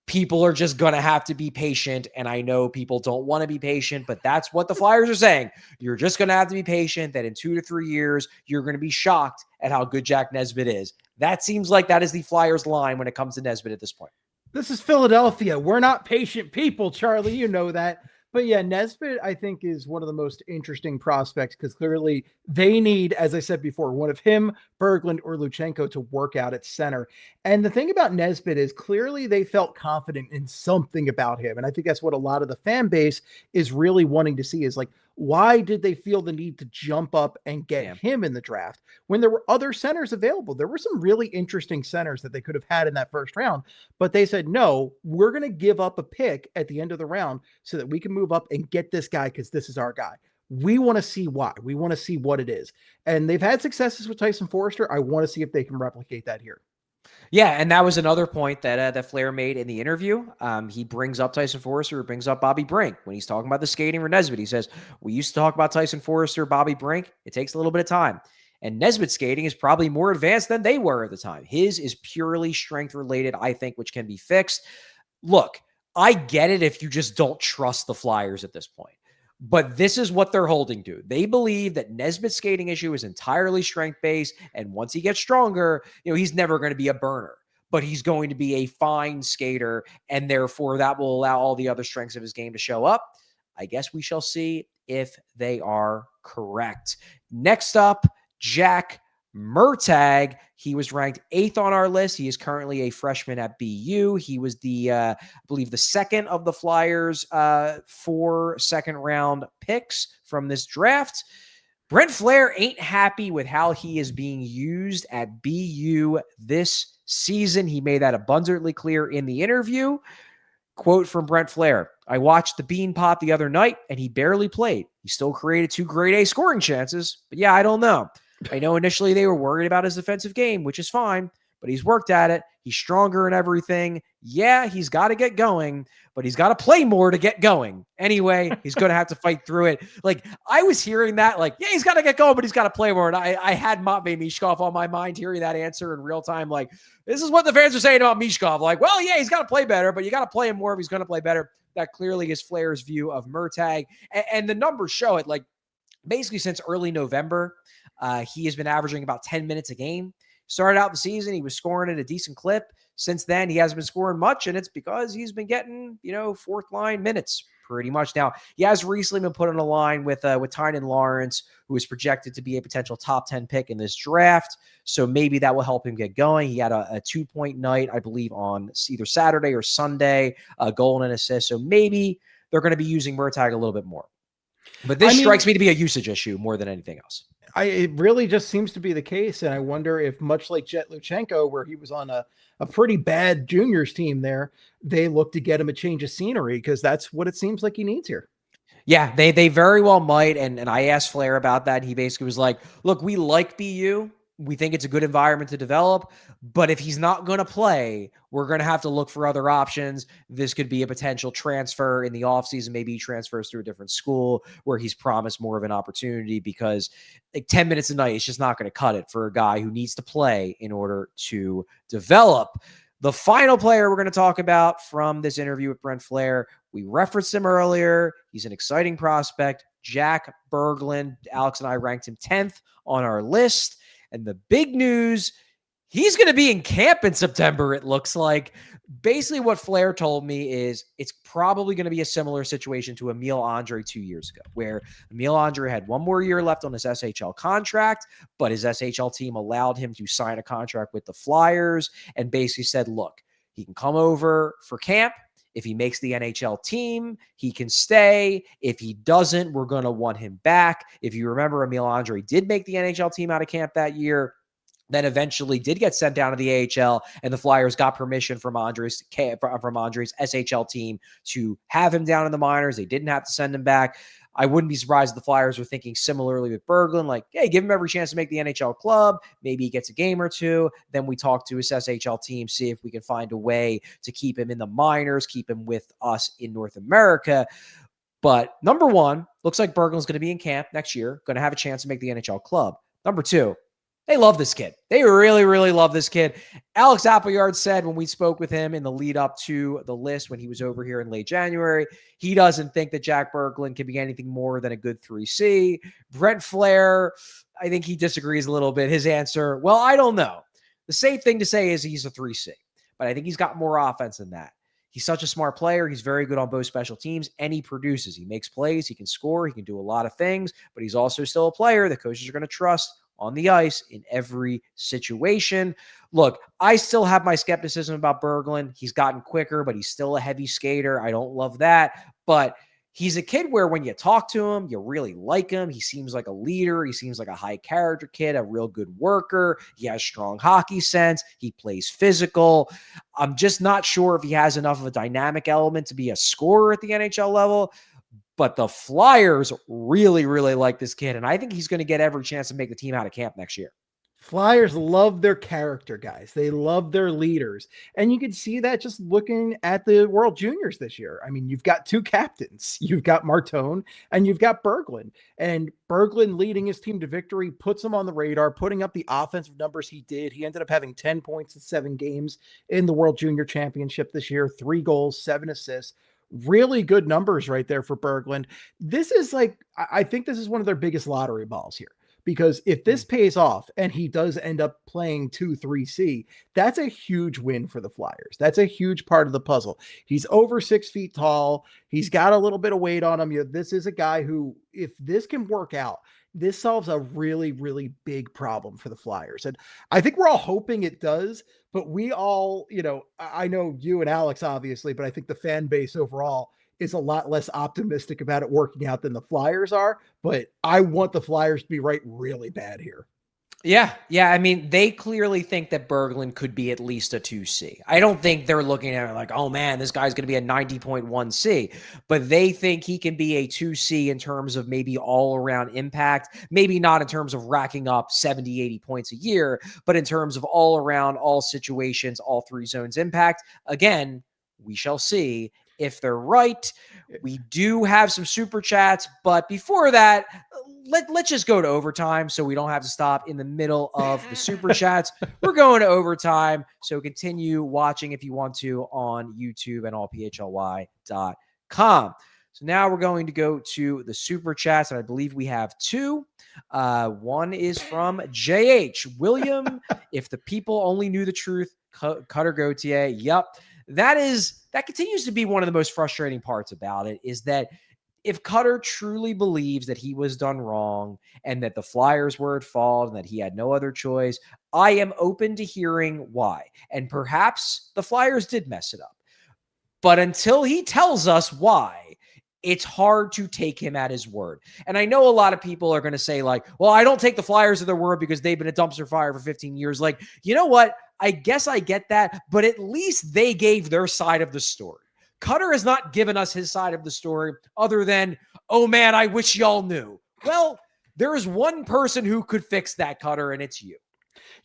people are just going to have to be patient. And I know people don't want to be patient, but that's what the Flyers are saying. You're just going to have to be patient, that in 2 to 3 years, you're going to be shocked at how good Jack Nesbitt is. That seems like that is the Flyers line when it comes to Nesbitt at this point. This is Philadelphia. We're not patient people, Charlie. You know that. But yeah, Nesbitt, I think, is one of the most interesting prospects because clearly they need, as I said before, one of him, Berglund, or Luchanko to work out at center. And the thing about Nesbitt is clearly they felt confident in something about him. And I think that's what a lot of the fan base is really wanting to see is like, why did they feel the need to jump up and get him in the draft when there were other centers available? There were some really interesting centers that they could have had in that first round, but they said, no, we're going to give up a pick at the end of the round so that we can move up and get this guy because this is our guy. We want to see why. We want to see what it is. And they've had successes with Tyson Foerster. I want to see if they can replicate that here. Yeah, and that was another point that Flahr made in the interview. He brings up Tyson Foerster, brings up Bobby Brink. When he's talking about the skating for Nesbitt, he says, we used to talk about Tyson Foerster, Bobby Brink. It takes a little bit of time. And Nesbitt's skating is probably more advanced than they were at the time. His is purely strength related, I think, which can be fixed. Look, I get it if you just don't trust the Flyers at this point. But this is what they're holding to. They believe that Nesbitt's skating issue is entirely strength-based, and once he gets stronger, he's never going to be a burner, but he's going to be a fine skater, and therefore that will allow all the other strengths of his game to show up. I guess we shall see if they are correct. Next up, Jack Murtagh. He was ranked 8th on our list. He is currently a freshman at BU. He was I believe the second of the Flyers' 4 second-round picks from this draft. Brent Flahr ain't happy with how he is being used at BU this season. He made that abundantly clear in the interview. Quote from Brent Flahr, I watched the Bean Pot the other night, and he barely played. He still created 2 grade A scoring chances, but yeah, I don't know. I know initially they were worried about his defensive game, which is fine, but he's worked at it. He's stronger in everything. Yeah, he's got to get going, but he's got to play more to get going. Anyway, he's going to have to fight through it. Like, I was hearing that, like, yeah, he's got to get going, but he's got to play more. And I had Matvei Michkov on my mind hearing that answer in real time. Like, this is what the fans are saying about Michkov. Like, well, yeah, he's got to play better, but you got to play him more if he's going to play better. That clearly is Flair's view of Murtagh. And the numbers show it. Like, basically since early November, he has been averaging about 10 minutes a game. Started out the season, he was scoring at a decent clip. Since then, he hasn't been scoring much, and it's because he's been getting, fourth line minutes pretty much. Now, he has recently been put on a line with Tynan Lawrence, who is projected to be a potential top 10 pick in this draft. So maybe that will help him get going. He had a 2-point night, I believe, on either Saturday or Sunday, a goal and an assist. So maybe they're going to be using Murtagh a little bit more. But this strikes me to be a usage issue more than anything else. It really just seems to be the case. And I wonder if, much like Jett Luchanko, where he was on a pretty bad juniors team there, they look to get him a change of scenery because that's what it seems like he needs here. Yeah, they very well might. And I asked Flahr about that. He basically was like, look, we like BU. We think it's a good environment to develop. But if he's not going to play, we're going to have to look for other options. This could be a potential transfer in the offseason. Maybe he transfers to a different school where he's promised more of an opportunity, because like 10 minutes a night is just not going to cut it for a guy who needs to play in order to develop. The final player we're going to talk about from this interview with Brent Flahr, we referenced him earlier. He's an exciting prospect, Jack Berglund. Alex and I ranked him 10th on our list. And the big news, he's going to be in camp in September, it looks like. Basically, what Flahr told me is it's probably going to be a similar situation to Emil Andre 2 years ago, where Emil Andre had one more year left on his SHL contract, but his SHL team allowed him to sign a contract with the Flyers and basically said, look, he can come over for camp. If he makes the NHL team, he can stay. If he doesn't, we're going to want him back. If you remember, Emil Andre did make the NHL team out of camp that year, then eventually did get sent down to the AHL, and the Flyers got permission from Andre's SHL team to have him down in the minors. They didn't have to send him back. I wouldn't be surprised if the Flyers were thinking similarly with Berglund, like, hey, give him every chance to make the NHL club. Maybe he gets a game or two. Then we talk to his SHL team, see if we can find a way to keep him in the minors, keep him with us in North America. But number one, looks like Berglund's going to be in camp next year, going to have a chance to make the NHL club. Number two, they love this kid. They really, really love this kid. Alex Appleyard said when we spoke with him in the lead up to the list when he was over here in late January, he doesn't think that Jack Berglund can be anything more than a good 3C. Brent Flahr, I think he disagrees a little bit. His answer, well, I don't know. The safe thing to say is he's a 3C, but I think he's got more offense than that. He's such a smart player. He's very good on both special teams, and he produces. He makes plays. He can score. He can do a lot of things, but he's also still a player that coaches are going to trust on the ice in every situation. Look, I still have my skepticism about Berglund. He's gotten quicker, but he's still a heavy skater. I don't love that, but he's a kid where when you talk to him, you really like him. He seems like a leader. He seems like a high character kid, a real good worker. He has strong hockey sense. He plays physical. I'm just not sure if he has enough of a dynamic element to be a scorer at the NHL level. But the Flyers really, really like this kid, and I think he's going to get every chance to make the team out of camp next year. Flyers love their character guys. They love their leaders. And you can see that just looking at the World Juniors this year. I mean, you've got two captains. You've got Martone and you've got Berglund. And Berglund leading his team to victory puts him on the radar, putting up the offensive numbers he did. He ended up having 10 points in 7 games in the World Junior Championship this year, 3 goals, 7 assists. Really good numbers right there for Berglund. This is like, I think this is one of their biggest lottery balls here, because if this pays off and he does end up playing 2-3C, that's a huge win for the Flyers. That's a huge part of the puzzle. He's over 6 feet tall. He's got a little bit of weight on him. This is a guy who, if this can work out, this solves a really, really big problem for the Flyers. And I think we're all hoping it does, but we all, I know you and Alex, obviously, but I think the fan base overall is a lot less optimistic about it working out than the Flyers are. But I want the Flyers to be right really bad here. Yeah. I mean, they clearly think that Berglund could be at least a 2C. I don't think they're looking at it like, oh man, this guy's going to be a 90.1C, but they think he can be a 2C in terms of maybe all around impact, maybe not in terms of racking up 70, 80 points a year, but in terms of all around, all situations, all 3 zones impact. Again, we shall see if they're right. We do have some super chats, but before that, let's just go to overtime so we don't have to stop in the middle of the super chats. We're going to overtime, so continue watching if you want to on YouTube and allphly.com. So now we're going to go to the super chats, and I believe we have 2. One is from JH. William, if the people only knew the truth, Cutter Gauthier. Yep. That continues to be one of the most frustrating parts about it, is that if Cutter truly believes that he was done wrong and that the Flyers were at fault and that he had no other choice, I am open to hearing why. And perhaps the Flyers did mess it up. But until he tells us why, it's hard to take him at his word. And I know a lot of people are going to say like, well, I don't take the Flyers at their word because they've been a dumpster fire for 15 years. Like, you know what? I guess I get that, but at least they gave their side of the story. Cutter has not given us his side of the story other than, oh man, I wish y'all knew. Well, there is one person who could fix that, Cutter, and it's you.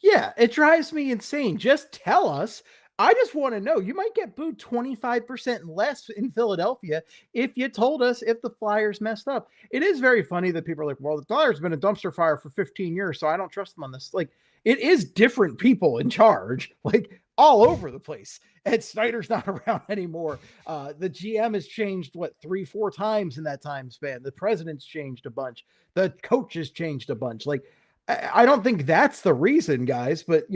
Yeah, it drives me insane. Just tell us. I just want to know. You might get booed 25% less in Philadelphia if you told us if the Flyers messed up. It is very funny that people are like, well, the Flyers have been a dumpster fire for 15 years, so I don't trust them on this. Like, it is different people in charge, like all over the place. Ed Snyder's not around anymore. The GM has changed, 3-4 times in that time span. The president's changed a bunch. The coach has changed a bunch. Like, I don't think that's the reason, guys, but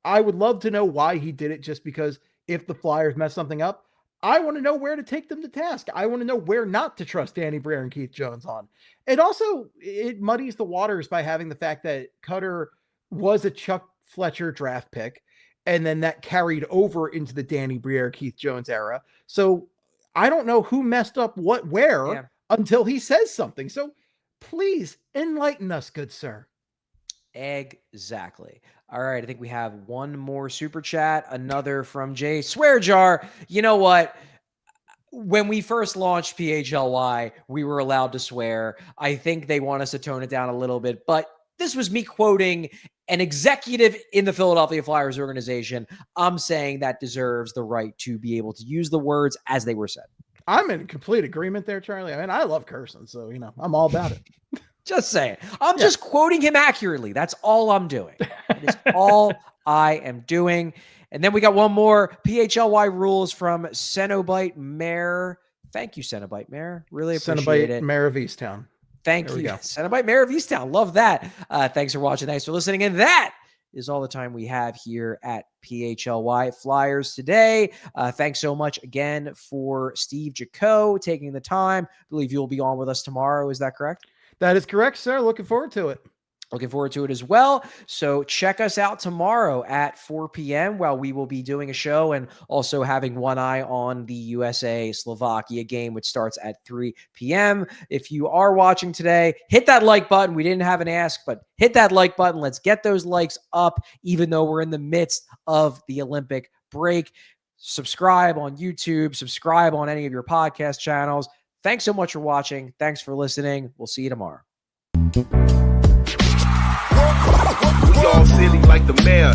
I would love to know why he did it, just because if the Flyers mess something up, I want to know where to take them to task. I want to know where not to trust Danny Briere and Keith Jones on. And also, it muddies the waters by having the fact that Cutter was a Chuck Fletcher draft pick, and then that carried over into the Danny Briere, Keith Jones era. So I don't know who messed up where until he says something. So please enlighten us, good sir. Exactly. All right. I think we have one more super chat, another from Jay Swear Jar. You know what? When we first launched PHLY, we were allowed to swear. I think they want us to tone it down a little bit, but this was me quoting an executive in the Philadelphia Flyers organization. I'm saying that deserves the right to be able to use the words as they were said. I'm in complete agreement there, Charlie. I mean, I love cursing, so, I'm all about it. Just saying. I'm just quoting him accurately. That's all I'm doing. It is all I am doing. And then we got one more PHLY rules from Cenobite Mayor. Thank you, Cenobite Mayor. Really appreciate it. Mayor of Easttown. Thank you. Cenobite Mayor of Easttown. Love that. Thanks for watching. Thanks for listening. And that is all the time we have here at PHLY Flyers today. Thanks so much again for Steve Jaco taking the time. I believe you'll be on with us tomorrow. Is that correct? That is correct, sir. Looking forward to it. Looking forward to it as well. So check us out tomorrow at 4 p.m. while we will be doing a show and also having one eye on the USA-Slovakia game, which starts at 3 p.m. If you are watching today, hit that like button. We didn't have an ask, but hit that like button. Let's get those likes up, even though we're in the midst of the Olympic break. Subscribe on YouTube. Subscribe on any of your podcast channels. Thanks so much for watching. Thanks for listening. We'll see you tomorrow. We all silly like the mayor.